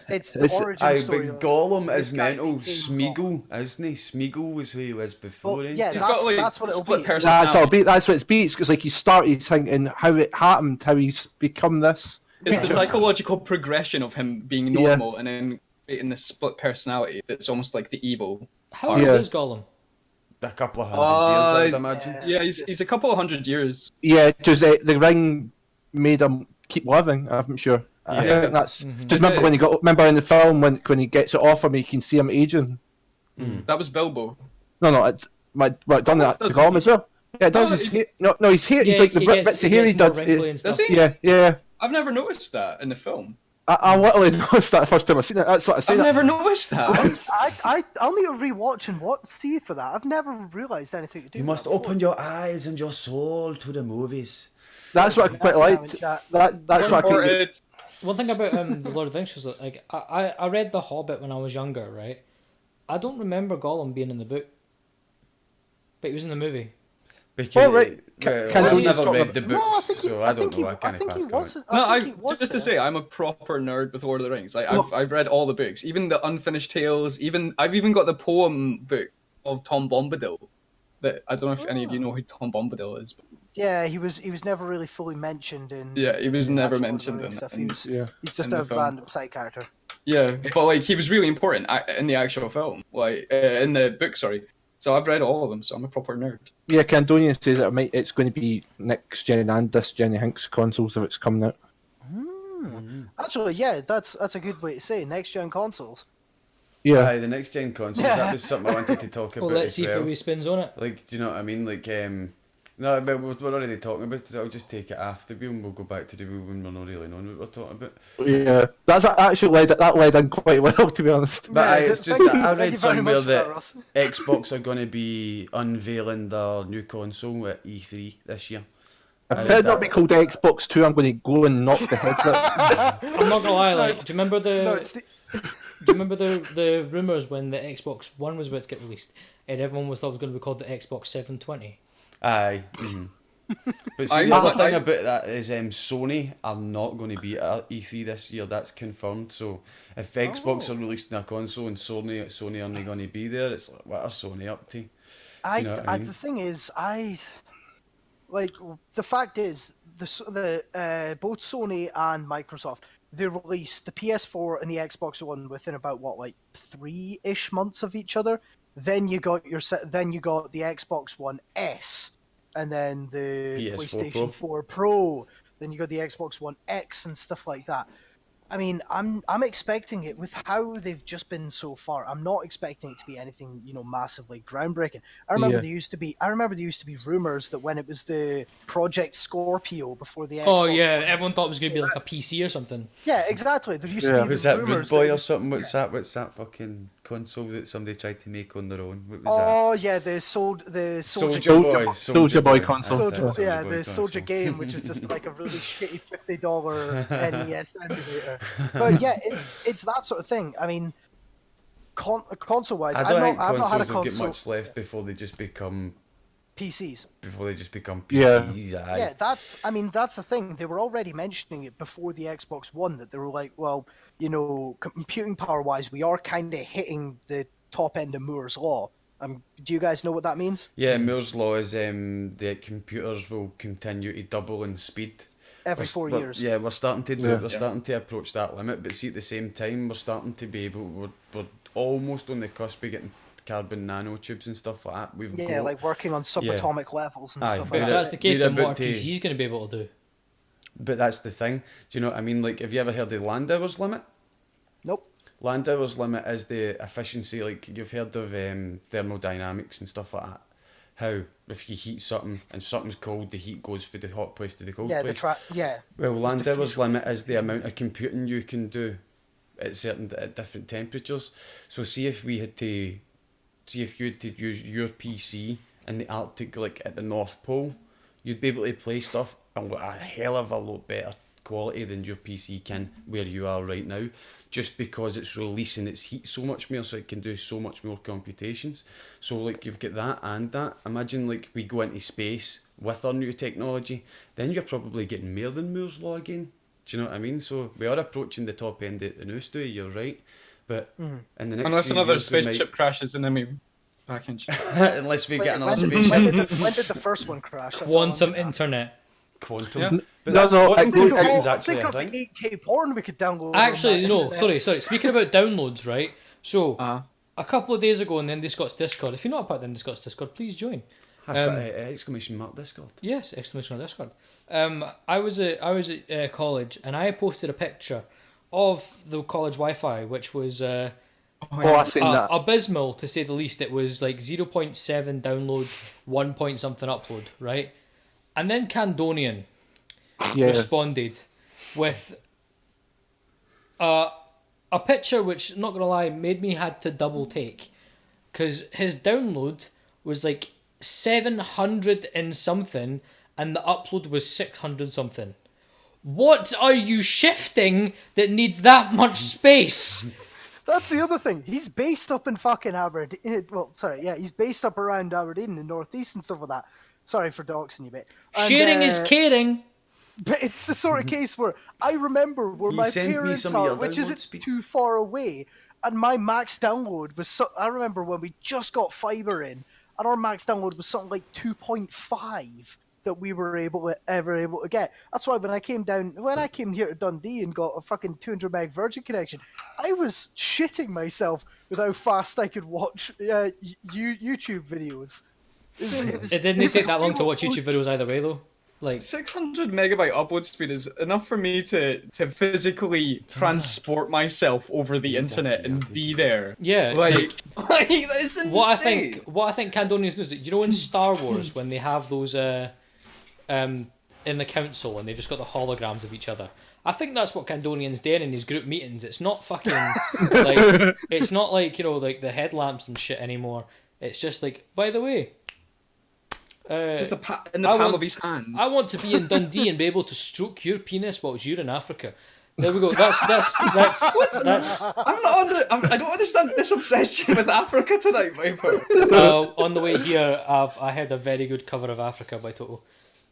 It's the it's- origin Aye, story. but of Gollum this is guy mental. became Smeagol, isn't he? Smeagol was who he was before. Well, eh? yeah, He's that's, got, like, that's what it'll split be. personality. That's what it's be. It's like you started thinking how it happened, how he's become this. It's Yeah. the psychological progression of him being normal and then creating this split personality that's almost like the evil. How old Yeah. is Gollum? A couple of hundred years, I would Uh, imagine. Yeah, he's a couple of 100 years. Yeah, because the ring made him keep living. I'm sure. I Yeah. think that's Mhm. just remember when he got remember in the film when he gets it off him, you can see him aging. That was Bilbo. No, it done that to Doesn't Gollum he? as well. Yeah, it does. No, His hair. No, his hair. He's Yeah, like the he bits gets, of he hair gets he more did. wrinkly and stuff. Does he? Yeah. I've never noticed that in the film. I literally noticed that the first time I seen it. That's what I I've said. never noticed that. I'll need to rewatch and see for that. I've never realised anything to do You with must that before. open your eyes and your soul to the movies. That's what I quite That's now in liked. chat. That's what I Or quite. it, One thing about the Lord of the Rings was that, like, I read The Hobbit when I was younger, right? I don't remember Gollum being in the book, but he was in the movie. Because, Oh, right. I've he- never read the No, books, I think he, so I I don't think he, know. I I can't think pass he comment. was. no, I think he was just to there. say, I'm a proper nerd with Lord of the Rings. Like, I've read all the books, even the unfinished tales. I've even got the poem book of Tom Bombadil. That I don't know if any of you know who Tom Bombadil is. But Yeah, he was never really fully mentioned in. Yeah, he was in never actual mentioned Lord of the in Rings stuff. Yeah. He's just in a the film. random side character. yeah, but like he was really important in the actual film, like in the book. Sorry. So I've read all of them, so I'm a proper nerd. Yeah, Candonian says that it's going to be next gen and this gen Hinks consoles if it's coming out. Actually, yeah, that's a good way to say next gen consoles. Yeah. Aye, the next gen consoles, that was something I wanted to talk about Well, let's as see well. if we spins on it. Like, do you know what I mean? Like, no, but we're already talking about it. I'll just take it after we and we'll go back to the wheel when we're not really knowing what we're talking about. Yeah, that's actually led in quite well, to be honest. But Yeah, aye, it's just thank that you- I thank read you very somewhere much for that Russ. Xbox are going to be unveiling their new console at E3 this year. If I it read had not that. be called Xbox 2, I'm going to go and knock the head out. I'm not gonna lie. Like, do you remember the? No, it's the, Do you remember the rumors when the Xbox One was about to get released, and everyone was thought it was going to be called the Xbox 720? Aye. Mhm. But see, I- the other I- thing about that is Sony are not going to be at E3 this year. That's confirmed. So if Xbox are releasing a console and Sony aren't going to be there, it's like, what are Sony up to? you know what I mean? the thing is, like the fact is the both Sony and Microsoft, they released the PS4 and the Xbox One within about what, like 3-ish months of each other. Then you got the Xbox One S, and then the PS4 PlayStation Pro. 4 Pro. Then you got the Xbox One X and stuff like that. I mean, I'm expecting it with how they've just been so far. I'm not expecting it to be anything, massively groundbreaking. I remember Yeah. there used to be rumors that when it was the Project Scorpio before the Xbox. Oh yeah, One- everyone thought it was going to be like a PC or something. yeah, exactly. There used Yeah. to be Was the that Rude rumors Boy that- or something? What's that fucking console that somebody tried to make on their own? What was Oh yeah, the Soldier Soldier Boy console. Soldier, That's it, the Soldier console. game, which is just like a really shitty $50 NES emulator. But yeah, it's that sort of thing. I mean, console wise, I don't think I've not had a consoles have got console. much left before they just become PCs. Yeah. PCs. Aye. Yeah, that's the thing. They were already mentioning it before the Xbox One, that they were like, well, computing power wise, we are kind of hitting the top end of Moore's law. Do you guys know what that means? Yeah, Moore's law is the computers will continue to double in speed Every 4 years. Yeah, we're starting to Yeah. starting to approach that limit, but see at the same time we're starting to be able we're almost on the cusp of getting carbon nanotubes and stuff like that. We've Yeah, got, like working on subatomic levels and Aye, stuff but like If that. that's the case, we're then what about are to- PCs going to be able to do? but that's the thing. Do you know what I mean? Like, have you ever heard of Landauer's limit? Nope. Landauer's limit is the efficiency, like you've heard of thermodynamics and stuff like that. How if you heat something and something's cold, the heat goes from the hot place to the cold Yeah, place. yeah. Well, It's Landauer's limit is the amount of computing you can do at different temperatures. So see if you had to use your PC in the Arctic, like at the North Pole, you'd be able to play stuff a hell of a lot better quality than your PC can where you are right now, just because it's releasing its heat so much more, so it can do so much more computations. So like you've got that and that. Imagine like we go into space with our new technology, then you're probably getting more than Moore's law again. Do you know what I mean? So we are approaching the top end of the new Stewie, you're right. But in the next Unless few another years, we spaceship crashes and then we back in. unless we get another when spaceship. when did the first one crash? That's all I'm Quantum gonna ask. internet. Quantum. Yeah. But No, that's no, quantum think of computers all- actually, think I of think. the 8K porn we could download. on Actually, that no, internet. sorry. Speaking about downloads, right? So, Uh-huh. a couple of days ago in the IndiScots Discord, if you're not part of the IndiScots Discord, please join. Exclamation mark Discord. Yes, exclamation on Discord. I was at college, and I posted a picture of the college Wi-Fi, which was Oh, I seen that. abysmal to say the least. It was like 0.7 download, 1 point something upload, right? And then Candonian Yeah. responded with a picture which, not gonna lie, made me had to double take, because his download was like 700 and something, and the upload was 600 something. What are you shifting that needs that much space? That's the other thing. He's based up in fucking Aberdeen. Well, sorry, yeah, he's based up around Aberdeen, the northeast and stuff like that. Sorry for doxing you, mate. And, Sharing is caring. But it's the sort of case where I remember where You my sent me parents some of are, your which download isn't speed. too far away, and my max download was so. I remember when we just got fiber in, and our max download was something like 2.5 that we were ever able to get. That's why when I came here to Dundee and got a fucking 200 meg Virgin connection, I was shitting myself with how fast I could watch YouTube videos. It didn't take that long to watch YouTube videos either way, though. Like, 600 megabyte upload speed is enough for me to physically transport myself over the internet and be there. yeah, Like that's insane. what I think Candonians knows, you know, in Star Wars when they have those in the council and they've just got the holograms of each other. I think that's what Candonian's doing in these group meetings. It's not fucking like it's not like, you know, like the headlamps and shit anymore. It's just like, by the way, Just in the I palm want- of his hand. I want to be in Dundee and be able to stroke your penis whilst you're in Africa. There we go. That's I don't understand this obsession with Africa tonight, Viper. on the way here. I heard a very good cover of Africa by Toto.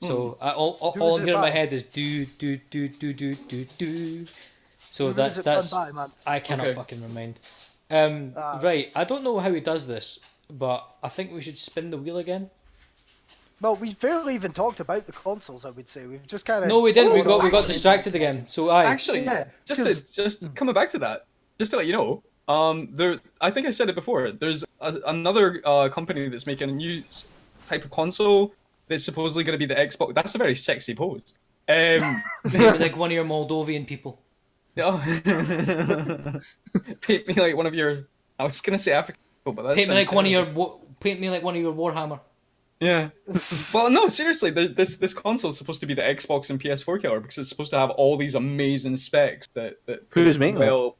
So all Who is I'm it hearing in my by? head is do do do do do do do. So Who that's is it done that's by, man? I cannot Okay. fucking remind. Right, I don't know how he does this, but I think we should spin the wheel again. Well, we barely even talked about the consoles. I would say we've just kind of. No, we didn't. We got actually- distracted again. So I Actually, Yeah, just coming back to that, just to let you know, I think I said it before. There's another company that's making a new type of console that's supposedly going to be the Xbox. That's a very sexy pose. maybe like one of your Moldovan people. Oh. Paint me like one of your. I was going to say African people, but that's Paint me like one of your Warhammer. Yeah. Well, no, seriously, this console is supposed to be the Xbox and PS4 killer because it's supposed to have all these amazing specs that Who's making it?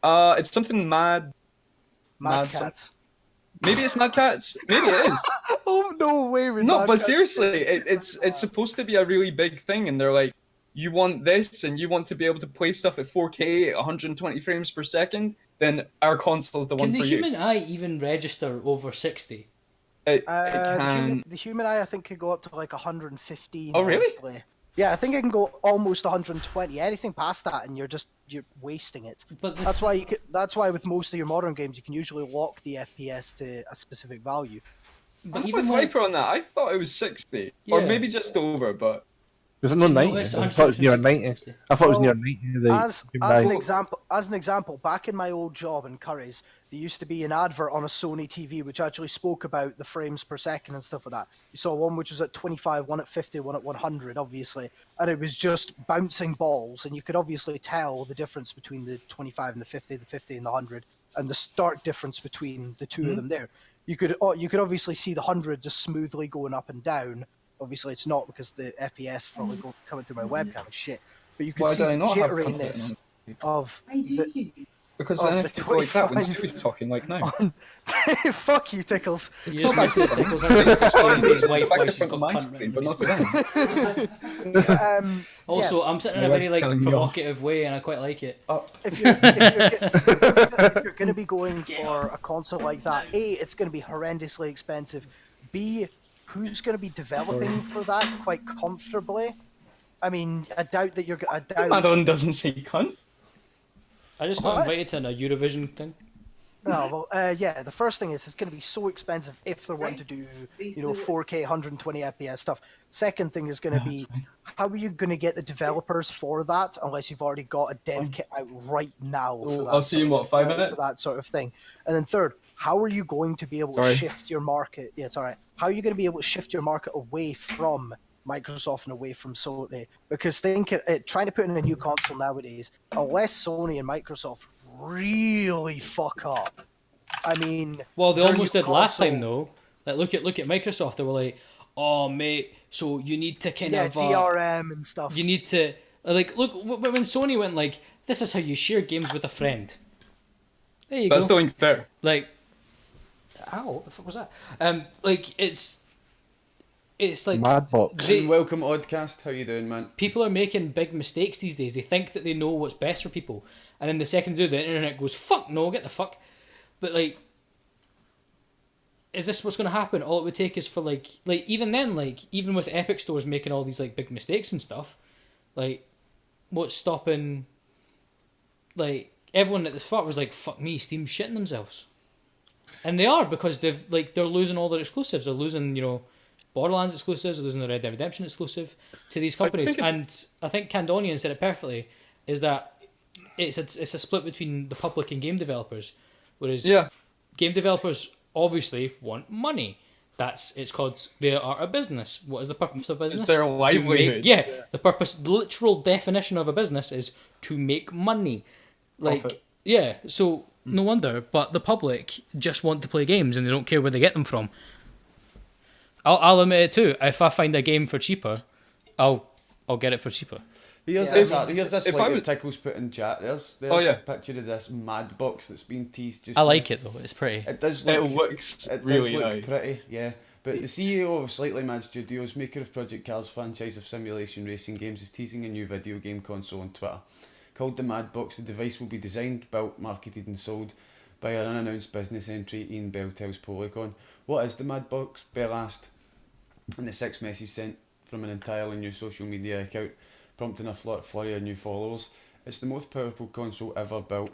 It's something Mad Mad some- Cats. Maybe it's Mad Cats. Maybe it is. Oh no way! we're No, Mad but Cats. seriously, it's supposed to be a really big thing, and they're like, you want this, and you want to be able to play stuff at 4K at 120 frames per second, then our console's the Can one the for human eye even register over 60? It The can. human eye, I think, could go up to like 115. Oh, really? honestly. Yeah, I think it can go almost 120. Anything past that, and you're wasting it. But the, That's why That's why with most of your modern games, you can usually lock the FPS to a specific value. but I'm even with when, Viper on that. I thought it was 60, or Yeah. maybe just over, but Was it not No, 90? it's I thought it was near 90. 160. I thought it was Well, near 90. the As human as eye. an example, back in my old job in Curry's, there used to be an advert on a Sony TV which actually spoke about the frames per second and stuff like that. You saw one which was at 25, one at 50, one at 100, obviously, and it was just bouncing balls, and you could obviously tell the difference between the 25 and the 50 and the 100, and the stark difference between the 2 of them there. You could obviously see the 100 just smoothly going up and down. Obviously, it's not because the FPS probably coming through my webcam is shit. But you could why see do I the not have jitteriness confidence? of Why do the, you? Because Of then the if you go like that when 25 Stewie's talking like now. Fuck you, Tickles. You just mentioned that Tickles has to explain to his wife Back why to she's front got of my cunt screen, written but on not his to them. Also, I'm sitting in a My very wife's like telling me off. provocative way, and I quite like it. If you're going to be going for a console like that, A, it's going to be horrendously expensive. B, who's going to be developing for that quite comfortably? I mean, I doubt that you're. I doubt. Madon doesn't say cunt. I just got What? invited to a Eurovision thing. No, well, yeah. The first thing is it's going to be so expensive if they're wanting to do, 4K 120 FPS stuff. Second thing is going to be, how are you going to get the developers for that unless you've already got a dev kit out right now for that? I'll see you in sort what, of- 5 minutes? for that sort of thing. And then third, how are you going to be able to Sorry. shift your market? Yeah, it's all right. How are you going to be able to shift your market away from Microsoft and away from Sony? Because trying to put in a new console nowadays, unless Sony and Microsoft really fuck up. I mean, Well, they their almost new did last time console- though. Like look at Microsoft. They were like, "Oh mate, so you need to kind Yeah, of DRM and stuff. you need to like look when Sony went like, this is how you share games with a friend." There you That's go. the link there. Like, ow, what the fuck was that? Like it's like Madbox. they- Welcome, Oddcast. How you doing, man? people are making big mistakes these days. They think that they know what's best for people, and then the second they do, the internet goes, "Fuck no, get the fuck." But like, is this what's going to happen? All it would take is for like even then, like even with Epic stores making all these like big mistakes and stuff, like what's stopping? Like everyone at the start was like, "Fuck me, Steam's shitting themselves," and they are, because they're losing all their exclusives. They're losing Borderlands exclusives. They're losing the Red Dead Redemption exclusive to these companies. And I think Candonian said it perfectly: is that it's a split between the public and game developers. Whereas game developers obviously want money. It's called, they are a business. What is the purpose of business? It's their livelihood. The literal definition of a business is to make money. Like, Profit. yeah, so no wonder. But the public just want to play games and they don't care where they get them from. I'll admit it too. If I find a game for cheaper, I'll get it for cheaper. Here's Yeah, this if link I that would- Tickles put in chat. There's yeah. a picture of this mad box that's been teased just I now. like it though. It's pretty. It does It look looks it really does look nice. pretty, yeah. But the CEO of Slightly Mad Studios, maker of Project Cars franchise of simulation racing games, is teasing a new video game console on Twitter. Called the Mad Box, the device will be designed, built, marketed and sold by an unannounced business entry, Ian Bell tells Polygon. What is the Mad Box? Bell asked in the 6 message sent from an entirely new social media account, prompting a flurry of new followers. It's the most powerful console ever built.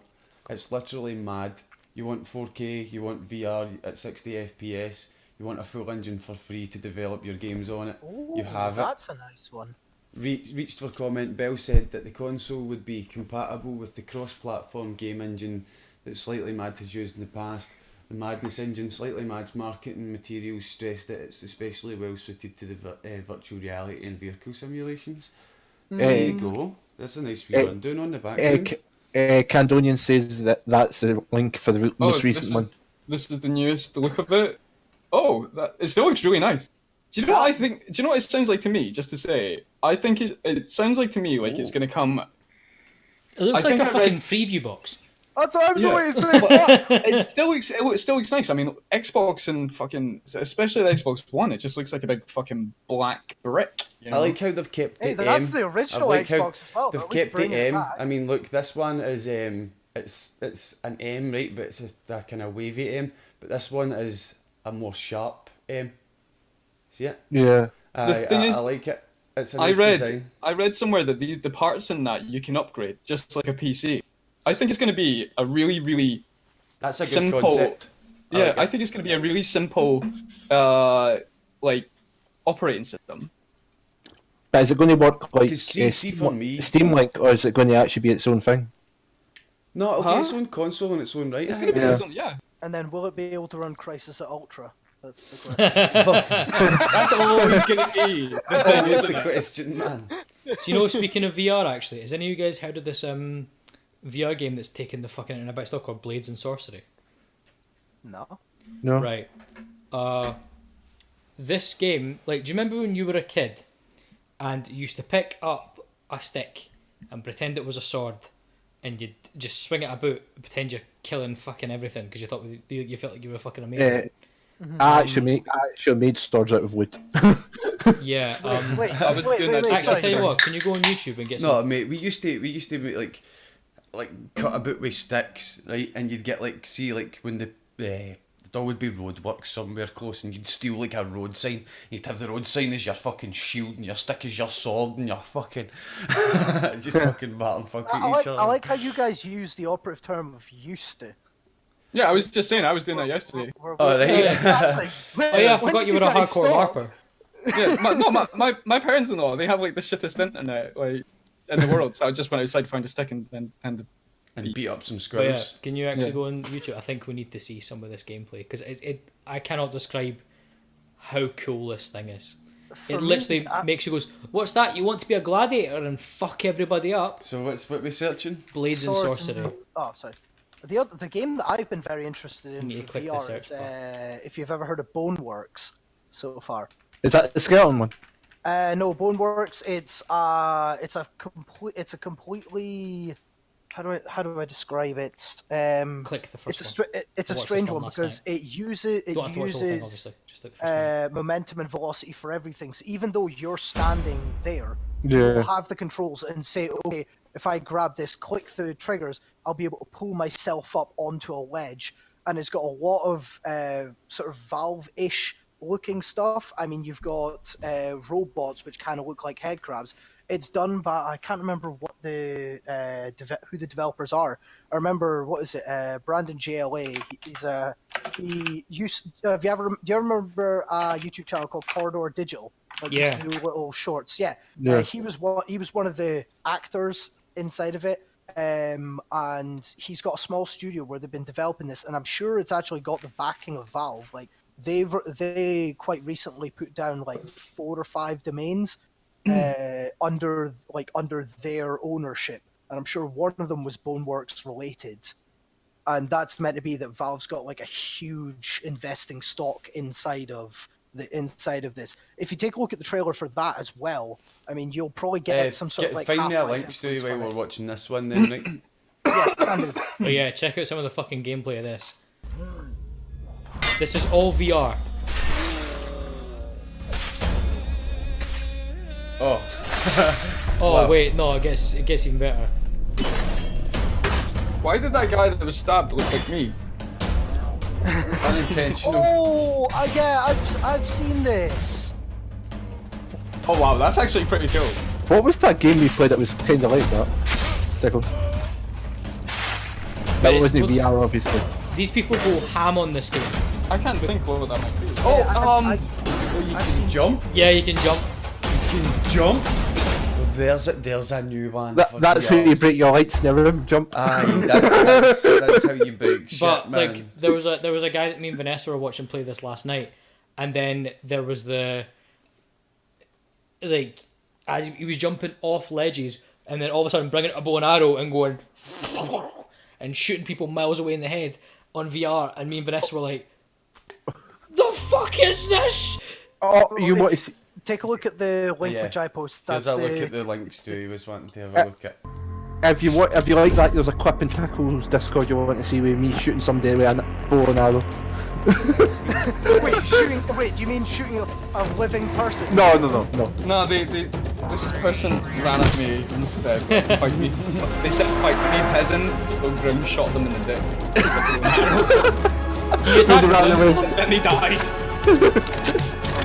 It's literally mad. You want 4K, you want VR at 60 FPS, you want a full engine for free to develop your games on it. You have it. That's a nice one. Reached for comment, Bell said that the console would be compatible with the cross-platform game engine that Slightly Mad has used in the past. The Madness engine, Slightly Mad's marketing materials stressed that it's especially well suited to the virtual reality and vehicle simulations. There you go. That's a nice wee rundown on the background. Candonian says that's the link for the most recent one. This is the newest look of it. Oh, it still looks really nice. Do you know what I think? Do you know what it sounds like to me? Just to say, I think it sounds like to me like it's going to come. It looks I like think a I fucking read- preview box. That's what I was Yeah. waiting to say. It still looks nice. I mean, Xbox and fucking, especially the Xbox One, it just looks like a big fucking black brick. You know? I like how they've kept the Hey, that's M. the original I like how Xbox as well. They've They're always kept the bringing it M. back. I mean, look, this one is it's an M, right? But it's a kind of wavy M. But this one is a more sharp M. See it? Yeah. The thing is, I like it. It's a nice design. I read somewhere that the parts in that you can upgrade just like a PC. I think it's going to be a really, really That's a good simple. concept. Yeah, like I it. think it's going to be a really simple, like operating system. But is it going to work like 'Cause see for me- Steam Link, or is it going to actually be its own thing? No, it'll Huh? be its own console in its own right. It's I going to be think. its own, yeah. And then will it be able to run Crisis at Ultra? That's the question. That's always going to be the thing, Always isn't the it? question, man. Do you know, speaking of VR, actually, has any of you guys heard of this VR game that's taken the fucking internet by storm called Blades and Sorcery? No. No. Right. This game, like, do you remember when you were a kid and you used to pick up a stick and pretend it was a sword and you'd just swing it about, pretend you're killing fucking everything because you thought you felt like you were fucking amazing. I actually made swords out of wood. Yeah. Wait, I was doing that. Actually, sorry, I'll tell you sorry. what. Can you go on YouTube and get some? No, mate, we used to make, like cut about with sticks, right? And you'd get when there would be roadworks somewhere close, and you'd steal like a road sign. You'd have the road sign as your fucking shield, and your stick as your sword, and your fucking just fucking battle fuck at each other. I like how you guys use the operative term of "used to." Yeah, I was just saying, I was doing that yesterday. Oh, right. Exactly. Oh yeah, I When forgot did you were a guys hardcore stop? LARPer. Yeah, my parents-in-law, they have like the shittest internet like in the world. So I just went outside, found a stick, and And beat up some But yeah, squirrels. can you actually Yeah. go on YouTube? I think we need to see some of this gameplay because I cannot describe how cool this thing is. For It me, literally makes you goes, what's that? You want to be a gladiator and fuck everybody up? So what we searching? Blades and Swords sorcery. Oh, sorry. The game that I've been very interested in You need to for click the VR search is bar. if you've ever heard of Boneworks so far. Is that the skeleton one? No, Boneworks. It's a completely how do I describe it? Click the first It's one. it's a I watched strange this one one last because night. it uses Don't have to watch the whole thing, obviously. Just look for some. momentum and velocity for everything. So even though you're standing there, Yeah. you'll have the controls and say, okay, if I grab this, click the triggers, I'll be able to pull myself up onto a ledge. And it's got a lot of sort of Valve-ish looking stuff. I mean, you've got robots which kind of look like head crabs. It's done by, I can't remember what the who the developers are. I remember, what is it? Brandon JLA. He used. Do you remember a YouTube channel called Corridor Digital? Like Yeah. these new little shorts. Yeah. Yeah. He was one of the actors inside of it. And he's got a small studio where they've been developing this, and I'm sure it's actually got the backing of Valve. Like they quite recently put down like 4 or 5 domains under their ownership, and I'm sure one of them was Boneworks related, and that's meant to be that Valve's got like a huge investing stock inside of this. If you take a look at the trailer for that as well, I mean, you'll probably get some sort of like find me a Half-Life link, Stewie, influence while from we're it. watching this one then, right? Yeah, can do. But yeah, check out some of the fucking gameplay of this. This is all VR. Oh. Oh Wow. wait, no, it gets even better. Why did that guy that was stabbed look like me? Unintentional. Oh, yeah, I've seen this. Oh wow, that's actually pretty cool. What was that game we played that was kind of like that? Tickles. That it's- wasn't VR, obviously. These people go ham on this game. I can't think what that might be. Yeah, Oh, I've seen Jump? Yeah, you can jump. You can jump? There's a new one. for That's how you VRs. break your lights in the room, jump. Aye, that's how you break shit, But man. like there was a guy that me and Vanessa were watching play this last night, and then there was as he was jumping off ledges, and then all of a sudden bringing a bow and arrow and going and shooting people miles away in the head on VR, and me and Vanessa were like, "The fuck is this?" Oh, you want to see? Take a look at the link Yeah. which I post. There's That's a look the at the links Stewie was wanting to have a look at. If you like that, there's a clip in Tickles Discord you want to see with me shooting somebody with a bow and arrow. Wait, do you mean shooting a living person? No. no, this person ran at me and said, fight me. They said, fight me, peasant. So Grim shot them in the dick. You attacked ran them. away. Then he died. Oh,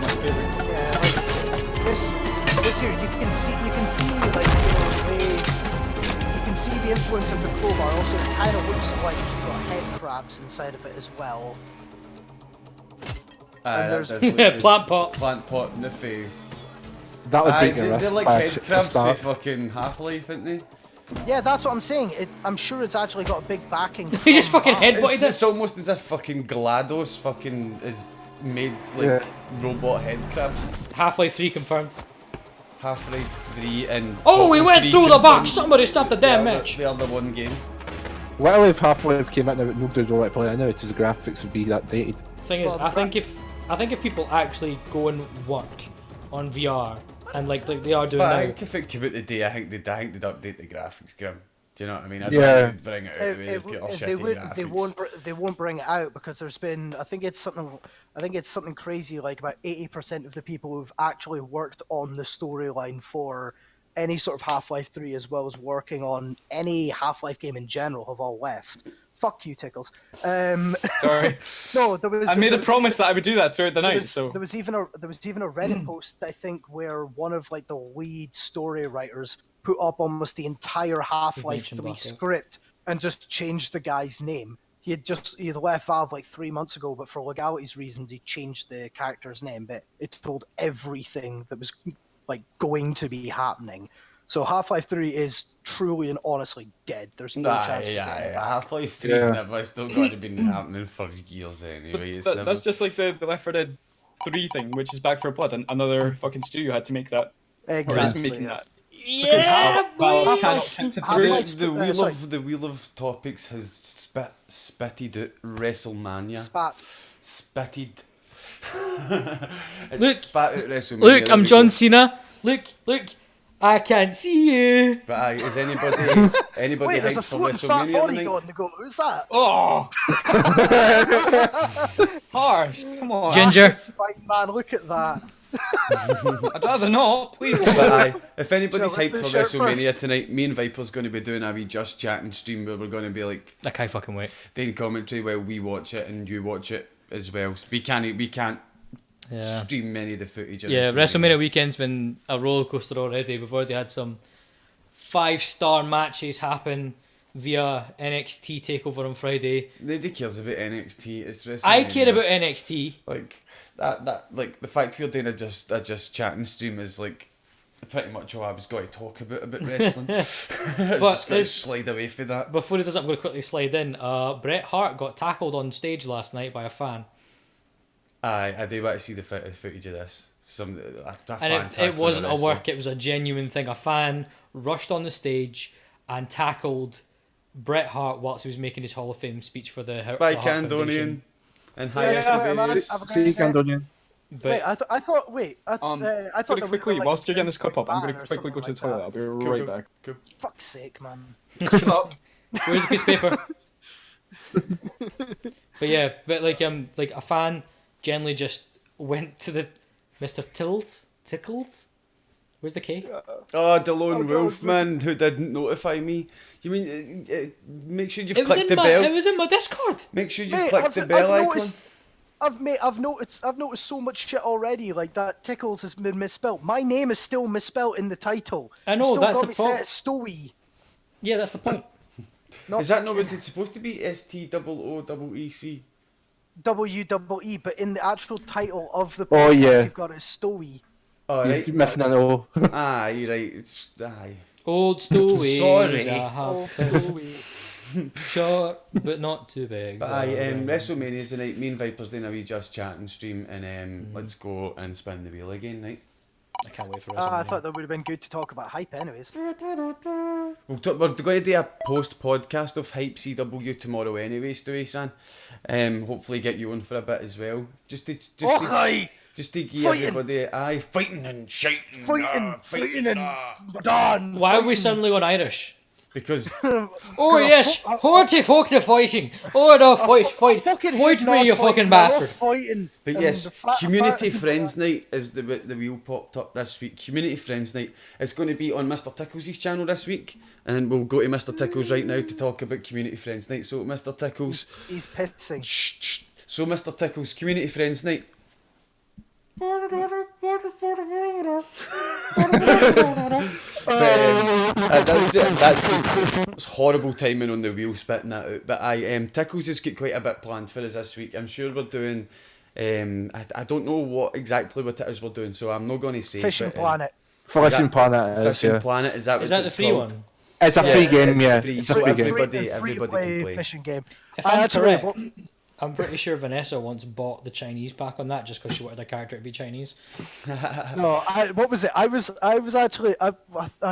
my favorite. Yeah, like this here, you can see like you can see the influence of the crowbar. Also, it kind of looks like you've got head crabs inside of it as well. And there's- Plant pot. Plant pot in the face. That would Aye, break your wrist. they're like by a head shit crabs for start. fucking Half-Life, aren't they? Yeah, that's what I'm saying. I'm sure it's actually got a big backing. You just from fucking Valve. headbutted It's this. almost as if fucking GLaDOS fucking is made like robot head crabs. Half-Life 3 confirmed. Half-Life 3 and... Oh, we went 3 through the back. confirmed. Somebody stop the damn They're match. They're the one game. What if Half-Life came out now, nobody would want to play it now because the graphics would be that dated. Thing is, Well, I think if people actually go and work on VR and like they are doing But I now, think if it came out today, I think they'd update the graphics, Grim. Do you know what I mean? I Yeah. don't bring it out the way of pure shitty graphics. They won't bring it out because there's been I think it's something crazy like about 80% of the people who've actually worked on the storyline for any sort of Half-Life 3 as well as working on any Half-Life game in general have all left. Fuck you, Tickles. Sorry. No, there was. I made there a was promise even- that I would do that throughout the there night. was, So there was even a Reddit post I think where one of like the lead story writers put up almost the entire Half-Life mentioned 3 Bucket. script and just changed the guy's name. He had left Valve like 3 months ago, but for legalities reasons he changed the character's name. But it told everything that was like going to be happening. So Half-Life 3 is truly and honestly dead. There's no chance of getting it back. Half-Life 3 Yeah. never still going to be happening for years anyway. It's never... that's just like the Left 4 Dead 3 thing, which is Back for Blood, and another fucking studio had to make that. Or is Exactly. making yeah. that. Because Valve cannot Half-Life's- tempt it Half-Life's- through. the wheel of topics has spitted out WrestleMania. Spitted. It's Look, spat out WrestleMania. Look, there I'm we John go. Cena. Look, I can see you. But aye, is anybody Wait, there's hyped a for floating fat WrestleMania body tonight? going to go. Who's that? Oh, harsh! Come on, Ginger. It's fine, man. Look at that. I'd rather not. Please. But aye, if anybody's Shall I lift hyped the for shirt WrestleMania first? tonight, me and Viper's going to be doing a wee Just Chatting stream where we're going to be like I can't fucking wait. doing commentary while we watch it and you watch it as well. So we can't Yeah. stream many of the footage. of Yeah, WrestleMania weekend's been a roller coaster already. We've already had some 5-star matches happen via NXT Takeover on Friday. Nobody cares about NXT. It's WrestleMania. I care about NXT. like that. Like the fact we're doing a just chatting stream is like pretty much all I was going to talk about wrestling. I was But just going to it's- slide away from that. Before he does that, I'm going to quickly slide in. Bret Hart got tackled on stage last night by a fan. Aye, I do want to see the footage of this. A fan And it tackling wasn't a wrestler. work, it was a genuine thing. A fan rushed on the stage and tackled Bret Hart whilst he was making his Hall of Fame speech for the By Hart Foundation. Candonian and Yeah, High yeah, man. Excavators. Have a See, great day. Candonian. But Wait, I thought. Wait, I thought. Really there would be, quickly, like, whilst you're getting this Vince cup up, I'm going McMahon to or quickly go to the something toilet. like I'll be Cool, right cool, back. cool. that. Fuck's sake, man. Shut up. where's the piece of paper? But yeah, but like a fan generally just went to the Mr. Tickles? Where's the K? Oh, the lone God. wolfman who didn't notify me. You mean make sure you've It was clicked in the my bell? it was in my Discord. Make sure you've Mate, clicked the bell icon. I've noticed so much shit already. Like that Tickles has been misspelt. My name is still misspelt in the title. I know, You still that's got the me problem. set as StooweeC. Yeah, that's the point. Not Is that not what it's supposed to be? STOOEC. WWE, but in the actual title of the Oh, podcast, yeah. you've got it as StooweeC. Oh, You're right. missing an O. Aye, right. It's aye. Old Stewie. Sorry. Old StooweeC. Short, but not too big. But aye, WrestleMania's tonight. Me and Viper's doing a wee Just Chatting stream, and let's go and spin the wheel again, right? I can't wait for I WrestleMania. thought that would have been good to talk about hype, anyways. We're going to do a post podcast of HypeCW tomorrow, anyway, Stewie-san. Hopefully, get you on for a bit as well. Just to give Fighting. everybody fighting and shouting, Fighting and done. Why are we suddenly on Irish? because Oh yes, horty fucking fighting. Oh no, fight, Fucking fight hate me, not you fighting, fucking I love bastard. Fighting. But and yes, the fat Community part- Friends Night is the wheel popped up this week. Community Friends Night is going to be on Mr. Tickles' channel this week, and we'll go to Mr. Tickles right now to talk about Community Friends Night. So, Mr. Tickles, He's pissing. shh. So, Mr. Tickles, Community Friends Night. That's just horrible timing on the wheel spitting that out. But Tickles has got quite a bit planned for us this week. I'm sure we're doing. I don't know what exactly what it is we're doing, so I'm not going to say. Fishing but, Planet. Fishing Planet it is, Fishing yeah. Planet is that? Is what that the it's free called? one? It's a free game, it's yeah. free, It's a so free game. everybody Free to can play play. fishing game. If I'm correct, I'm pretty sure Vanessa once bought the Chinese pack on that just because she wanted a character to be Chinese. No, what was it? I was actually I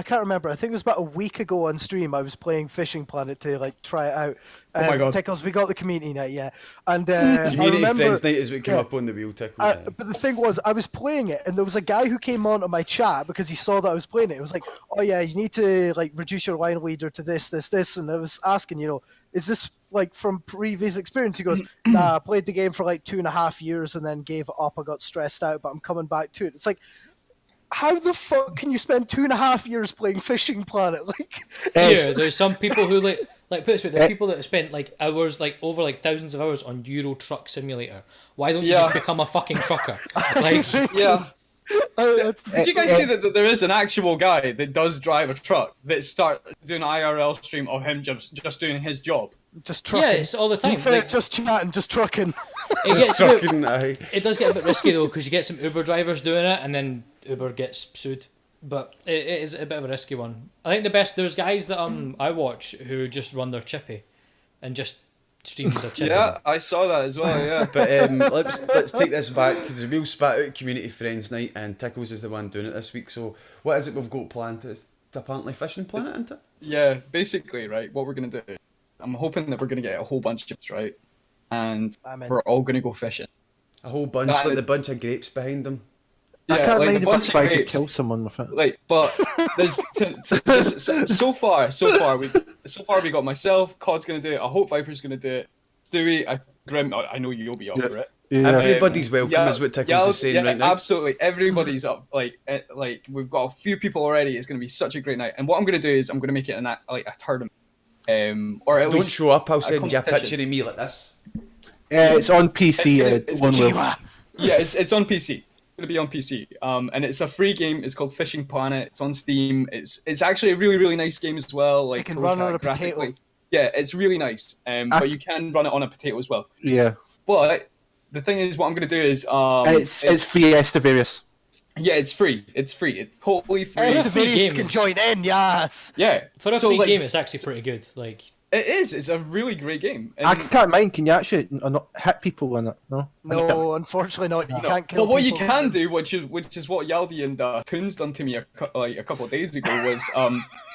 can't remember. I think it was about a week ago on stream. I was playing Fishing Planet to like try it out. Oh my God. Tickles, we got the community night, yeah, and Community I remember, Friends Night is what came up on the wheel, Tickles. but the thing was, I was playing it, and there was a guy who came on to my chat because he saw that I was playing it. It was like, oh yeah, you need to like reduce your line leader to this, and I was asking, is this like from previous experience? He goes, nah, I played the game for like 2.5 years and then gave it up. I got stressed out, but I'm coming back to it. It's like, how the fuck can you spend 2.5 years playing Fishing Planet? Like, Yeah, there's some people who like put it this way, there are people that have spent like hours, like over like thousands of hours on Euro Truck Simulator. Why don't you just become a fucking trucker? Like, Yeah. it's, Did you guys see that there is an actual guy that does drive a truck that start doing an IRL stream of him just doing his job? just trucking. yeah, it's all the time. Instead Like, of just chatting, just trucking. it gets a bit- Sucking, aye. it does get a bit risky though, because you get some Uber drivers doing it, and then Uber gets sued. But it is a bit of a risky one. I think there's guys that I watch who just run their chippy, and just stream their chippy. Yeah, I saw that as well. Yeah. But let's take this back. There's a real spat out Community Friends Night, and Tickles is the one doing it this week. So what is it we've got planned? It's apparently Fishing Planet, isn't it? Yeah, basically, right, what we're going to do, I'm hoping that we're going to get a whole bunch of chips, right? And I'm in. we're all going to go fishing. A whole bunch, That- like a bunch of grapes behind them. I Yeah, can't like mind a if I bunch of tried to grapes. kill someone with it. Like, but there's so far we got myself, Cod's going to do it, I hope Viper's going to do it, Stewie, Grim, I know you'll be up for it. Yeah. Everybody's welcome, Yeah, is what Tickles is saying right now. Absolutely, everybody's up. Like we've got a few people already. It's going to be such a great night. And what I'm going to do is I'm going to make it a tournament, or at Don't least show up, I'll send you a competition. picture of me like this. It's on PC. It's one gonna- will. yeah, it's on PC. It's going to be on PC. And it's a free game. It's called Fishing Planet. It's on Steam. It's actually a really really nice game as well. Like It can to run look on at a potato. graphically. Yeah, it's really nice. But you can run it on a potato as well. Yeah. But the thing is, what I'm going to do is It's free Estevarius. yeah, it's free. It's free. It's totally free. It's a free Estevarius game, can it's- join in, yes. Yeah. For a So, free like, game, it's actually pretty good. Like, It is. It's a really great game. And, I can't mind. Can you actually not hit people in it? No. No, unfortunately not. You can't kill but what you people. can do, which is what Yaldi and Toons done to me a couple of days ago, was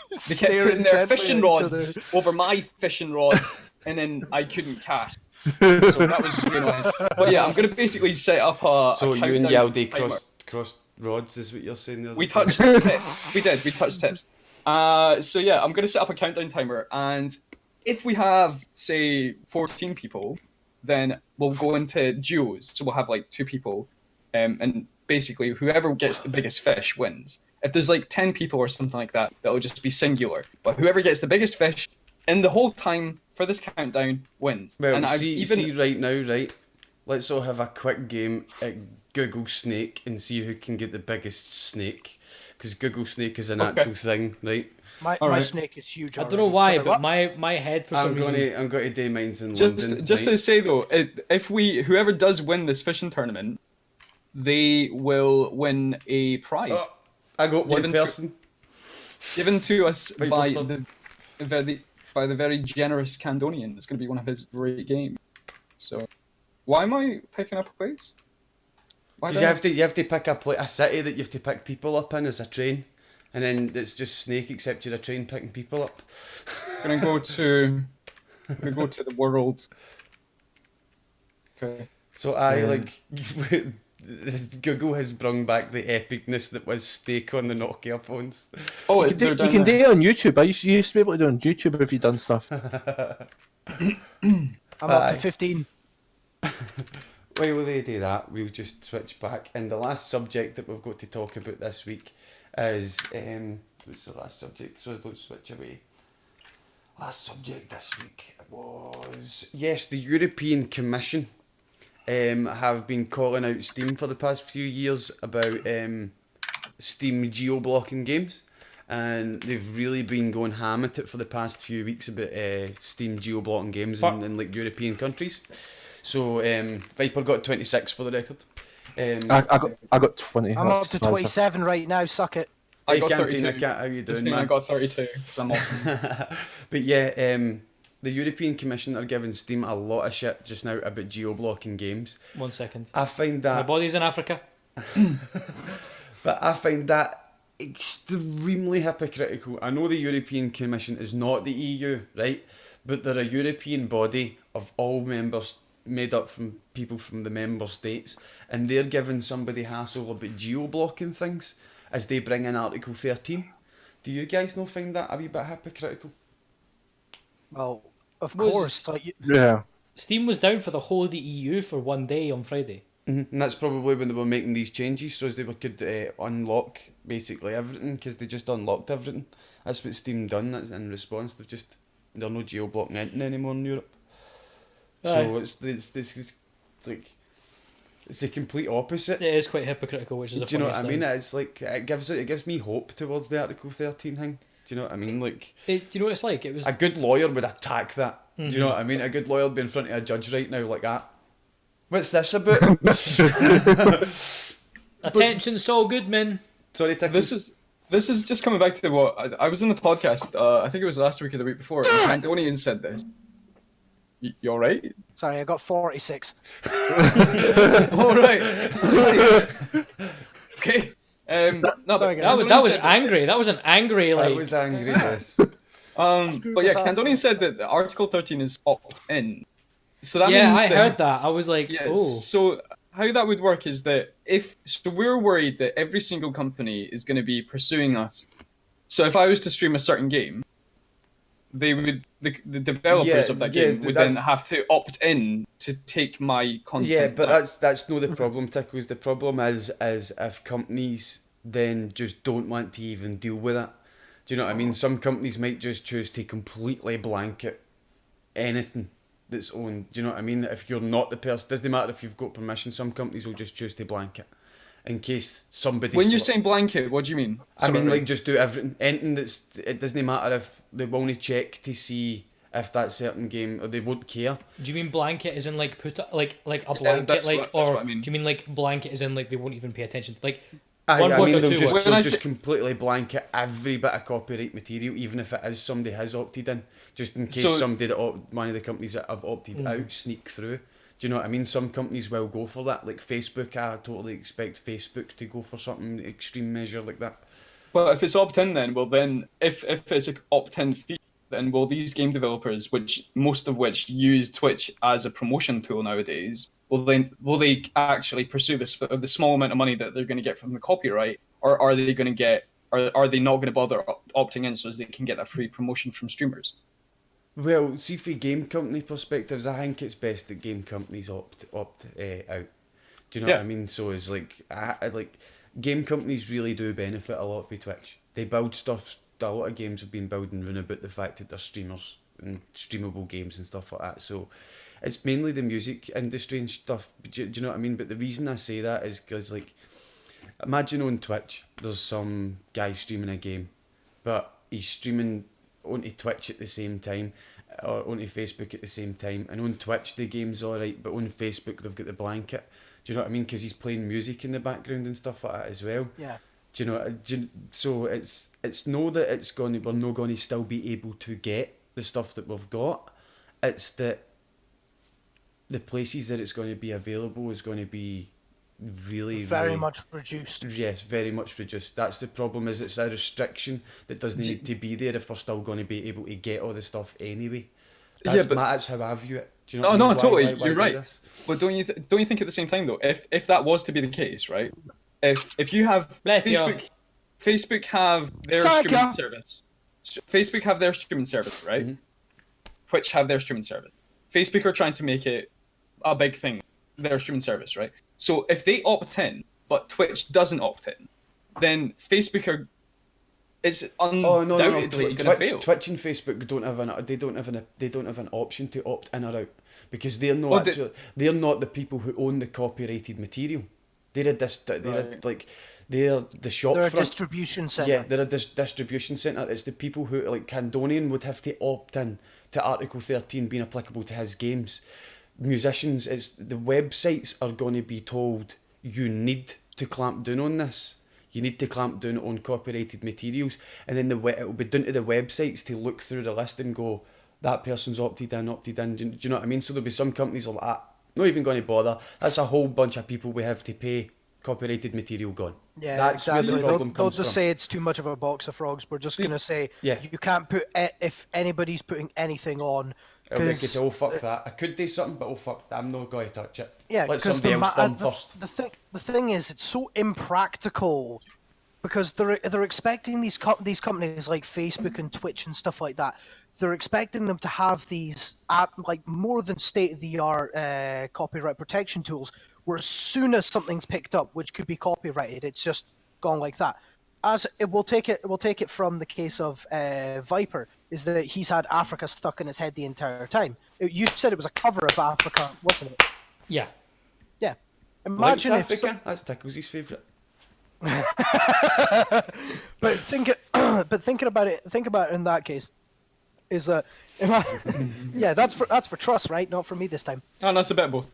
they kept Stare putting their intently fishing at each rods other. over my fishing rod, and then I couldn't cast. So that was really annoying. But yeah, I'm gonna basically set up a. So a you and countdown Yaldi timer. crossed rods, is what you're saying there? We touched tips. We did. We touched tips. So yeah, I'm gonna set up a countdown timer, and if we have say 14 people, then we'll go into duos. So we'll have like 2 people, and basically whoever gets the biggest fish wins. If there's like 10 people or something like that, that'll just be singular. But whoever gets the biggest fish in the whole time for this countdown wins. Well, and I've see right now, right? Let's all have a quick game at Google Snake and see who can get the biggest snake. Because Google Snake is an actual thing, right? My Alright. snake is huge. I don't know why, Sorry, but what? my head for some I'm reason. going to do mines in just London. just right? to say though, if whoever does win this fishing tournament, they will win a prize. Oh, I got one Given to- person. Given to us Right, by just the very generous Candonian. It's going to be one of his great games. So, why am I picking up a place? Why Because you have to pick a city that you have to pick people up in as a train. And then it's just Snake, except you're a train picking people up. I'm gonna go to the world. Okay. So Google has brung back the epicness that was Snake on the Nokia phones. Oh, You can do it on YouTube. You used to be able to do it on YouTube if you've done stuff. I'm up to 15. While they do that, we'll just switch back. And the last subject that we've got to talk about this week is what's the last subject? So don't switch away. Last subject this week was the European Commission have been calling out Steam for the past few years about Steam geo-blocking games, and they've really been going ham at it for the past few weeks about Steam geo-blocking games in like European countries. So Viper got 26 for the record. I got 20. I'm up to 27 right now. Suck it. I got Canteen, 32. how you This doing, mean man? I got 32 because I'm awesome. But yeah, the European Commission are giving Steam a lot of shit just now about geo-blocking games. 1 second. I find My that, body's in Africa. but I find that extremely hypocritical. I know the European Commission is not the EU, right? But they're a European body of all members made up from people from the member states, and they're giving somebody hassle about geo-blocking things as they bring in Article 13. Do you guys not find that a wee bit hypocritical? Well, of Was- course. Like, Yeah. Steam was down for the whole of the EU for 1 day on Friday. And that's probably when they were making these changes, so as they could unlock basically everything, because they just unlocked everything. That's what Steam done in response. They're no geo-blocking anything anymore in Europe. So Aye. it's like it's the complete opposite. It is quite hypocritical, which is a Do you know what I funniest mean? thing. It's like it gives me hope towards the Article 13 thing. Do you know what I mean? Like Do you know what it's like? It was a good lawyer would attack that. Do you know what I mean? A good lawyer would be in front of a judge right now like that. What's this about? attention, Saul Goodman. Sorry, Tickles. This is just coming back to what I was in the podcast. I think it was last week or the week before. And Candonian said this. You all right? sorry, I got 46. All right. Okay. No, Sorry, but guys. That was said- angry. That was an angry I like. was angry. Yes. But yeah, Candonian said that the Article 13 is opt-in. So that Yeah, means I that, heard that. I was like, Yeah, oh. so how that would work is that we're worried that every single company is going to be pursuing us. So if I was to stream a certain game, they would the developers Yeah, of that yeah, game would then that's- have to opt in to take my content. Yeah, but down. that's no the problem, Tickles. The problem is if companies then just don't want to even deal with it. Do you know what I mean? Some companies might just choose to completely blanket anything that's owned. Do you know what I mean? If you're not the person, doesn't matter if you've got permission. Some companies will just choose to blanket in case somebody. When you're saying blanket, what do you mean? I mean, Sorry. like just do everything. Anything that's. It doesn't matter if they will only check to see if that certain game, or they won't care. Do you mean blanket as in like put like a blanket that's like what- that's or what I mean. do you mean like blanket as in like they won't even pay attention to like I one word mean, or they'll two just, words? When I they'll just say- completely blanket every bit of copyright material, even if it is somebody has opted in, just in case So- somebody one of the companies that have opted out sneak through. Do you know what I mean? Some companies will go for that, like Facebook. I totally expect Facebook to go for something extreme measure like that. But if it's opt-in, then if it's an opt-in fee, then will these game developers, which most of which use Twitch as a promotion tool nowadays, will they actually pursue this for the small amount of money that they're going to get from the copyright, or are they going to get, are they not going to bother opting in so as they can get that free promotion from streamers? Well, see, from game company perspectives, I think it's best that game companies opt out. Do you know what I mean? So it's like, like game companies really do benefit a lot from Twitch. They build stuff. A lot of games have been building around about the fact that they're streamers and streamable games and stuff like that. So it's mainly the music industry and stuff. Do you know what I mean? But the reason I say that is because, like, imagine on Twitch, there's some guy streaming a game, but he's streaming onto Twitch at the same time, or onto Facebook at the same time. And on Twitch, the game's alright, but on Facebook, they've got the blanket. Do you know what I mean? Because he's playing music in the background and stuff like that as well. Yeah. Do you know? So it's no that we're not going to still be able to get the stuff that we've got. It's that the places that it's going to be available is going to be really Very much reduced. Yes, very much reduced. That's the problem. Is it's a restriction that doesn't need to be there if we're still going to be able to get all the stuff anyway. That's how I view it. Do you know what I mean? No, totally. Why You're do right. this? But don't you think at the same time though, if that was to be the case, right? If you have Bless you. Facebook have their Psycho. streaming service. Facebook have their streaming service, right? Mm-hmm. Twitch have their streaming service. Facebook are trying to make it a big thing, their streaming service, right? So if they opt in, but Twitch doesn't opt in, then Facebook are it's undoubtedly going to fail. Twitch and Facebook don't have an option to opt in or out because they're not Well, they're not the people who own the copyrighted material. They're the shop They're a front. distribution centre. Yeah, they're a distribution centre. It's the people who, like Candonian, would have to opt in to Article 13 being applicable to his games. Musicians, it's the websites are going to be told you need to clamp down on this. You need to clamp down on copyrighted materials, and then it'll be down to the websites to look through the list and go, that person's opted in. Do you know what I mean? So there'll be some companies like that, not even going to bother. That's a whole bunch of people we have to pay. Copyrighted material gone. Yeah, That's exactly. where the problem They'll comes just from. say it's too much of a box of frogs. We're just gonna say Yeah. you can't put if anybody's putting anything on. It'll make it Because say, oh fuck that. I could do something, but oh fuck that. I'm not going to touch it. yeah, Let because somebody else done first. the thing is, it's so impractical because they're expecting these companies like Facebook and Twitch and stuff like that. They're expecting them to have these like more than state of the art copyright protection tools, where as soon as something's picked up, which could be copyrighted, it's just gone like that. As it will take it from the case of Viper, is that he's had Africa stuck in his head the entire time. You said it was a cover of Africa, wasn't it? Yeah. Yeah. Imagine Likes if Africa. That's Tickles' favourite. but thinking about it in that case is yeah, that's for Truss, right? Not for me this time. Oh, that's a bit of both.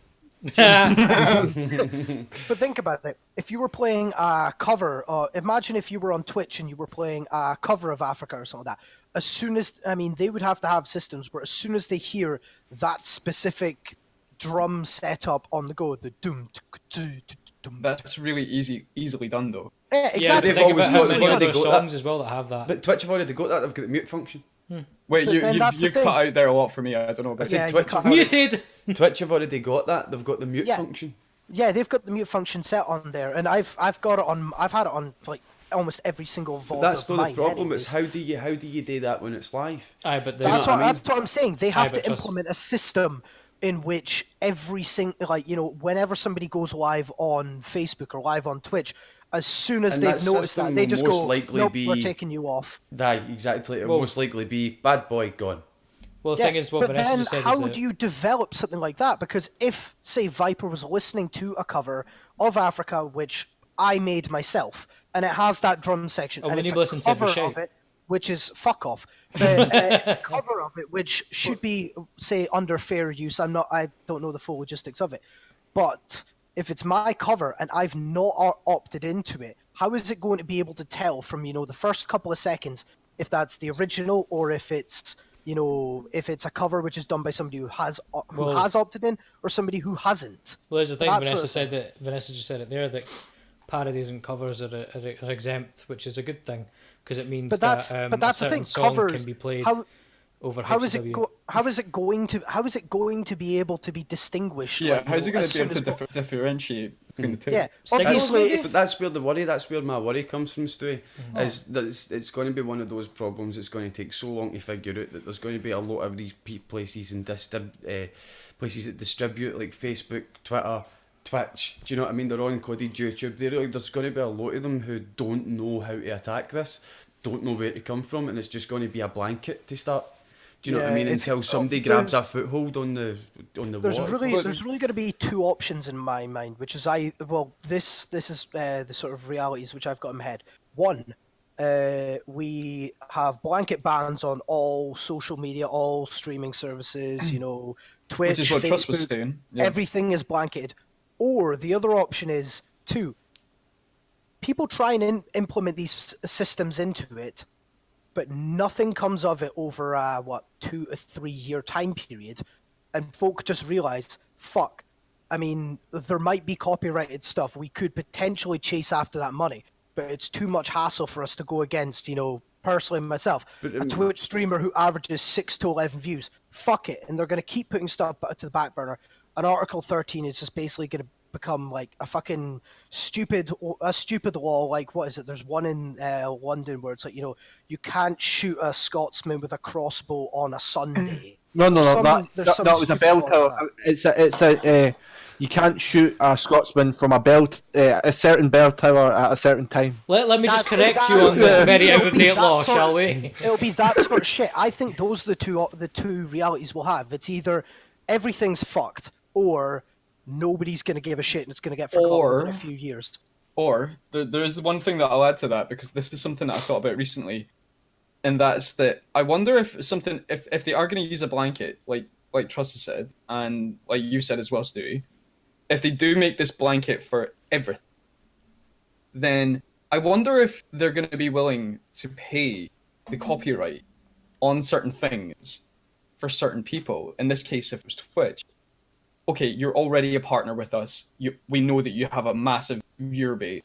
But think about it. If you were playing a cover, imagine if you were on Twitch and you were playing a cover of Africa or something like that. As soon as, I mean, they would have to have systems where as soon as they hear that specific drum setup on the go, the doom, That's really easily done though. yeah, Yeah, exactly. they've think always about how got- many they've other already got songs that. as well that have that. But Twitch have already got that. They've got the mute function. Wait, But then that's the you've thing. cut out there a lot for me. I don't know I about said Yeah, you Twitch cut have already, Muted! Twitch have already got that. They've got the mute Yeah. function. Yeah, they've got the mute function set on there, and I've got it on. I've had it on like almost every single VOD That's of not mine. the problem. anyways. It's how do you do that when it's live? Aye, but you know That's what I what, mean? that's what I'm saying. They have but to just- implement a system in which every like whenever somebody goes live on Facebook or live on Twitch, as soon as And they've that noticed that, system they will just most go, likely "Nope, be- we're taking you off." Aye, exactly. It'll Well- most likely be bad boy gone. well, the thing is, what but Vanessa then just said how is would that you develop something like that? Because if, say, Viper was listening to a cover of Africa, which I made myself, and it has that drum section, Oh, and we it's need to a listen to every cover shout. of it, which is fuck off. But it's a cover of it, which should be, say, under fair use. I don't know the full logistics of it, but if it's my cover and I've not opted into it, how is it going to be able to tell from the first couple of seconds if that's the original or if it's if it's a cover which is done by somebody who has Well- opted in or somebody who hasn't? well, there's the thing that sort Vanessa of said that Vanessa just said it there that parodies and covers are exempt, which is a good thing because it means But that's that but that's a the certain thing. song Covers. can be played How over how is it HypeCW. how is it going to be able to be distinguished? Yeah, like, how's it going as to be soon able to as differentiate between the two? Yeah, Signals obviously. maybe? But that's where the worry. That's where my worry comes from, Stewie. Is that it's going to be one of those problems. It's going to take so long to figure out that there's going to be a lot of these places and places that distribute like Facebook, Twitter, Twitch. Do you know what I mean? They're all encoded YouTube. There's going to be a lot of them who don't know how to attack this, don't know where to come from, and it's just going to be a blanket to start. Do you know what I Yeah, mean? it's- Until somebody the- grabs a foothold on the There's water. really But- there's really going to be two options in my mind, which is this is the sort of realities which I've got in my head. One, we have blanket bans on all social media, all streaming services. Twitch, Which is what Trust was Facebook, saying. Yeah. everything is blanketed. Or the other option is two. People try and implement these systems into it, but nothing comes of it over a 2 or 3 year time period, and folk just realize, fuck. I mean, there might be copyrighted stuff. We could potentially chase after that money, but it's too much hassle for us to go against. Personally myself, But, a Twitch streamer who averages 6 to 11 views. Fuck it, and they're going to keep putting stuff to the back burner. And Article 13 is just basically going to become like a fucking stupid law. Like, what is it? There's one in London where it's like, you can't shoot a Scotsman with a crossbow on a Sunday. No, that there's was some a stupid bell laws tower. like It's a you can't shoot a Scotsman from a certain bell tower at a certain time. Let me just That's correct you on exactly- this very It'll be out-of-date that law, sort shall of- we? It'll be that sort of shit. I think those are the two realities we'll have. It's either everything's fucked or nobody's going to give a shit and it's going to get forgotten Or- within a few years. Or there is one thing that I'll add to that, because this is something that I thought about recently, and that's that I wonder if they are going to use a blanket like Trust has said, and like you said as well, Stewie, if they do make this blanket for everything, then I wonder if they're going to be willing to pay the copyright on certain things for certain people. In this case, if it was Twitch, okay, you're already a partner with us. We know that you have a massive viewer base,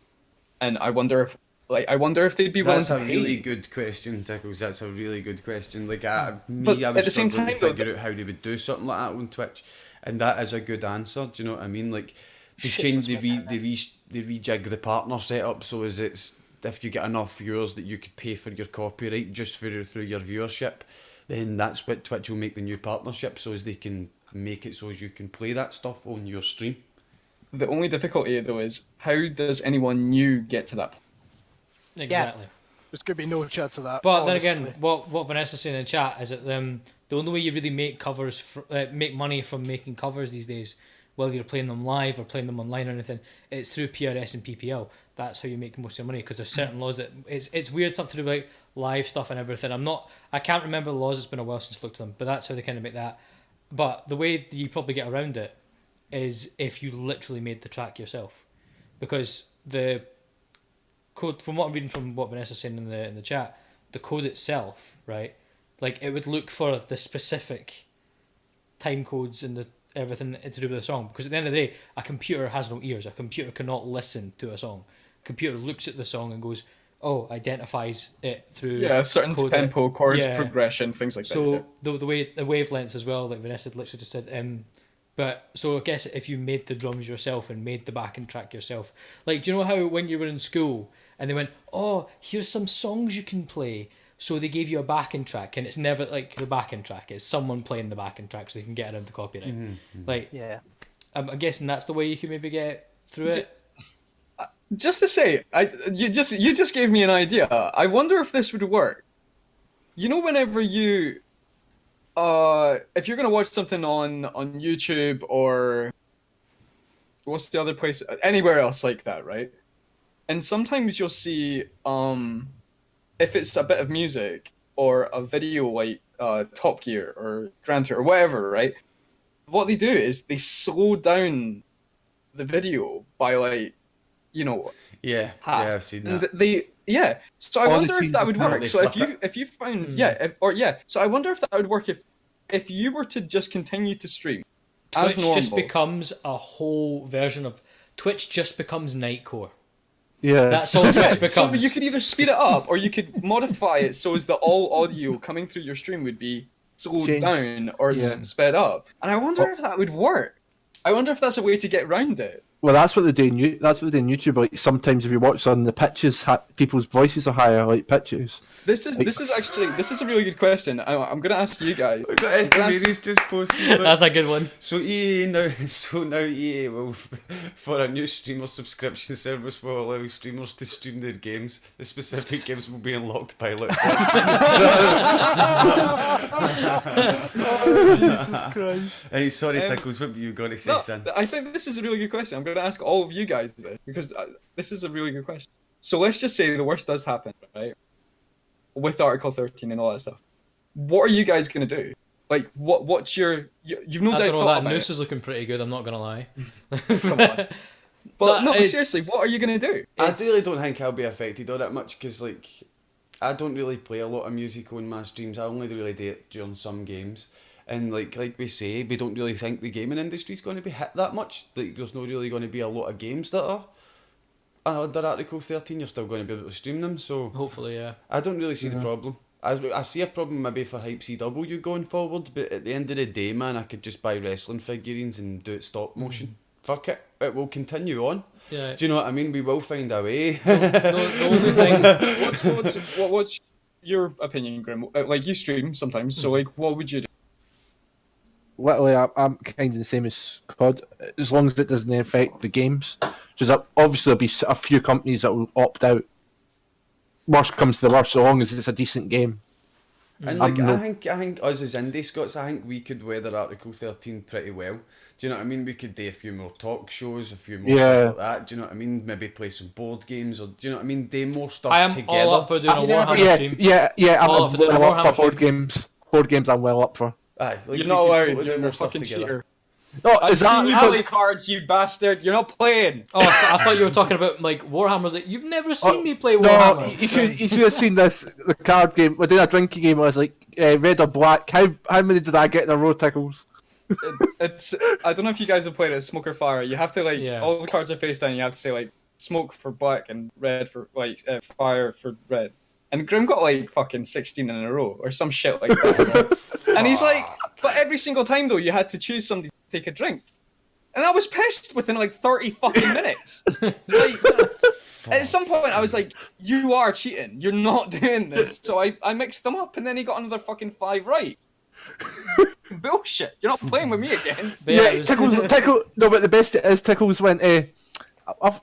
and I wonder if they'd be willing That's to a pay. really good question, Tickles. That's a really good question. Like, I But was at the same struggling to time, though, figure out how they would do something like that on Twitch, and that is a good answer. Do you know what I mean? Like, they rejig the partner setup so as it's if you get enough viewers that you could pay for your copyright just through your viewership, then that's what Twitch will make the new partnership so as they can make it so as you can play that stuff on your stream. The only difficulty though is how does anyone new get to that? Exactly. There's going to be no chance of that. But honestly. then again, what Vanessa's saying in chat is that the only way you really make make money from making covers these days, whether you're playing them live or playing them online or anything, it's through PRS and PPL. That's how you make most of your money, because there's certain laws that it's weird stuff to do about live stuff and everything. I can't remember the laws. It's been a while since I looked at them, but that's how they kind of make that. But the way that you probably get around it is if you literally made the track yourself, because the code, from what I'm reading from what Vanessa's saying in the chat, the code itself, right? Like, it would look for the specific time codes and the everything to do with the song, because at the end of the day, a computer has no ears. A computer cannot listen to a song. A computer looks at the song and goes, oh, identifies it through A certain code tempo, chords, yeah. progression, things like that. So the way the wavelengths as well, like Vanessa literally just said. But so I guess if you made the drums yourself and made the backing track yourself, like, do you know how when you were in school and they went, oh, here's some songs you can play, so they gave you a backing track, and it's never like the backing track, it's someone playing the backing track so they can get around the copyright. Like, Yeah. I'm guessing that's the way you can maybe get through it. Just to say, you just gave me an idea. I wonder if this would work. You know, whenever you, if you're gonna watch something on YouTube or what's the other place, anywhere else like that, right? And sometimes you'll see, if it's a bit of music or a video like Top Gear or Gran Tour or whatever, right? What they do is they slow down the video by, like, you know, Yeah, half. yeah, I've seen And that. So I Or wonder they if that change would the panel, work. they So flip if you found so I wonder if that would work if you were to just continue to stream as Twitch normal. just becomes a whole version of Twitch. Just becomes Nightcore. Yeah. That's all Twitch becomes. So you could either speed it up or you could modify it so as that all audio coming through your stream would be slowed Changed. down or Yeah. sped up. And I wonder if that would work. I wonder if that's a way to get around it. Well, that's what they do. That's what they do in YouTube. Like, sometimes if you watch on the pitches, people's voices are higher, like pitches. This is a really good question. I'm gonna ask you guys. We've got Estimaries just posted. That's a good one. So now EA will, for a new streamer subscription service, will allow streamers to stream their games. The specific games will be unlocked by look. Oh, Jesus Christ. Hey, sorry, Tickles, what were you going to say, No, son? I think this is a really good question. I'm going to ask all of you guys this because this is a really good question. So let's just say the worst does happen, right? With Article 13 and all that stuff. What are you guys going to do? Like, what's your... You've no I doubt don't know, thought that about noose it. is looking pretty good, I'm not going to lie. Come on. But no, it's- seriously, what are you going to do? I really don't think I'll be affected all that much because, like, I don't really play a lot of music on my streams. I only really do it during some games. And like we say, we don't really think the gaming industry's going to be hit that much. Like, there's not really going to be a lot of games that are under Article 13. You're still going to be able to stream them, so Hopefully, yeah. I don't really see the problem. I see a problem maybe for HypeCW going forward, but at the end of the day, man, I could just buy wrestling figurines and do it stop motion. Fuck it, it will continue on. Yeah. Do you know what I mean? We will find a way. The only thing... What's your opinion, Grim? Like, you stream sometimes, so like, what would you do? Literally, I'm kind of the same as COD, as long as it doesn't affect the games. Just obviously there'll be a few companies that will opt out. Worst comes to the worst, so long as it's a decent game. And like, I think us as IndiScots, I think we could weather Article 13 pretty well. Do you know what I mean? We could do a few more talk shows, a few more stuff like that. Do you know what I mean? Maybe play some board games, or do you know what I mean? Do more stuff I am together. all up for doing a Warhammer stream. I'm All up for doing a well up Warhammer for board stream. games. Board games, I'm well up for. Aye, like, You're we not could allowed. totally do You're more a stuff fucking together. cheater. No, I've is that seen you because- play cards, you bastard. You're not playing. Oh, I thought you were talking about like Warhammers. Like, you've never seen me play No, Warhammer. you should have seen this, the card game. We're doing a drinking game. I was like, red or black. How many did I get in a row, Tickles? It's I don't know if you guys have played it, Smoke or Fire. You have to like Yeah. all the cards are face down. You have to say like smoke for black and red for like fire for red. And Grim got like fucking 16 in a row or some shit like that. And he's like, but every single time though, you had to choose somebody to take a drink. And I was pissed within like 30 fucking minutes. Like, at some point I was like, you are cheating. You're not doing this. So I mixed them up and then he got another fucking 5 right. Bullshit. You're not playing with me again. But Yeah, it was- Tickles. No, but the best it is, Tickles went. I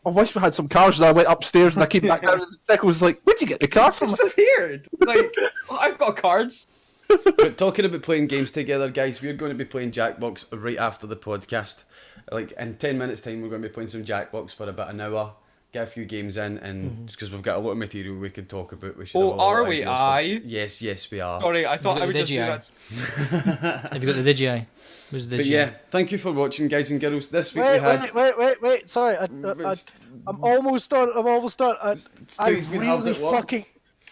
wish we had some cars. And I went upstairs and I came back down. And Tickles was like, "Where'd you get the car from?" Disappeared. Like, I've got cards. But talking about playing games together, guys, we're going to be playing Jackbox right after the podcast. Like in 10 minutes' time, we're going to be playing some Jackbox for about an hour. Get a few games in, and because we've got a lot of material we can talk about. We should. Oh, have a lot are of we? ideas for- Aye. Yes, we are. Sorry, I thought Look I at would the just do Digi. that. Have you got the Digi? Where's the Digi? But yeah, thank you for watching, guys and girls. This week we Wait, had. wait. Sorry, I'm almost done. I Stewie's been hard really at work.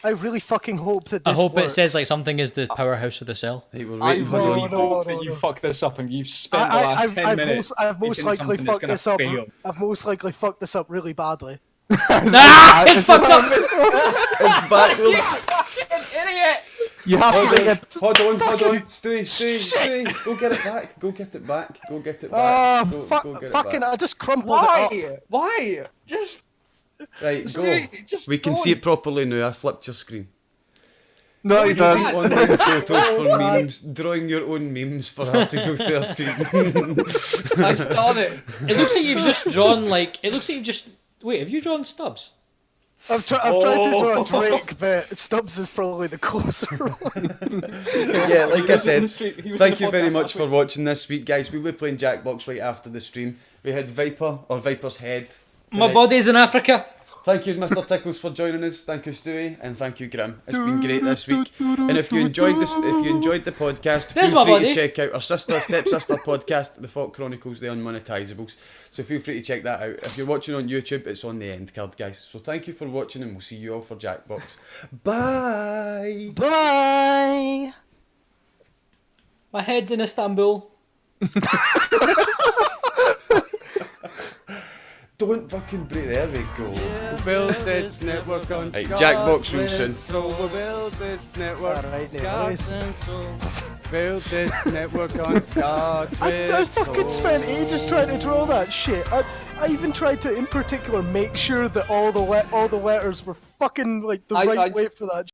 I really fucking hope that I this hope it works. says like something is the powerhouse of the cell. Hey, we're I waiting. Hold really on. no, hope that no, you no. fuck this up and you've spent the last 10 minutes. I've most thinking likely something that's fucked gonna this up. fail. I've most likely fucked this up really badly. Ah! It's fucked up! It's backwards. You fucking idiot! You have to make it. Hold on. Stewie, go get it back. Go get it back. Go get it back. Go get it Fucking! back. I just crumpled it up. Why? Why? Just Right, go. Stewie, just We can don't. see it properly now. I flipped your screen. No, you You see don't. online photos for memes, drawing your own memes for Article 13. I saw it. It looks like you've just drawn like. It looks like you've just. Wait, have you drawn Stubbs? I've tried to draw a Drake, but Stubbs is probably the closer one. Yeah, like I was in said, the street- he was in thank the you very podcast much last for week. watching this week, guys. We were playing Jackbox right after the stream. We had Viper, or Viper's Head. My tonight. body's in Africa. Thank you, Mr. Tickles, for joining us. Thank you, Stewie, and thank you, Grim. It's been great this week. And if you enjoyed the podcast, There's feel my free buddy. to check out our stepsister podcast, The Folk Chronicles, The Unmonetisables. So feel free to check that out. If you're watching on YouTube, it's on the end card, guys. So thank you for watching, and we'll see you all for Jackbox. Bye. Bye. My head's in Istanbul. Don't fucking break. There we go. We'll build this network on Scots. Jackbox real soon. So we'll build this network Alright, no worries. Build this network on Scots. I fucking spent ages trying to draw that shit. I even tried to, in particular, make sure that all the letters were fucking like the I- right I- way for that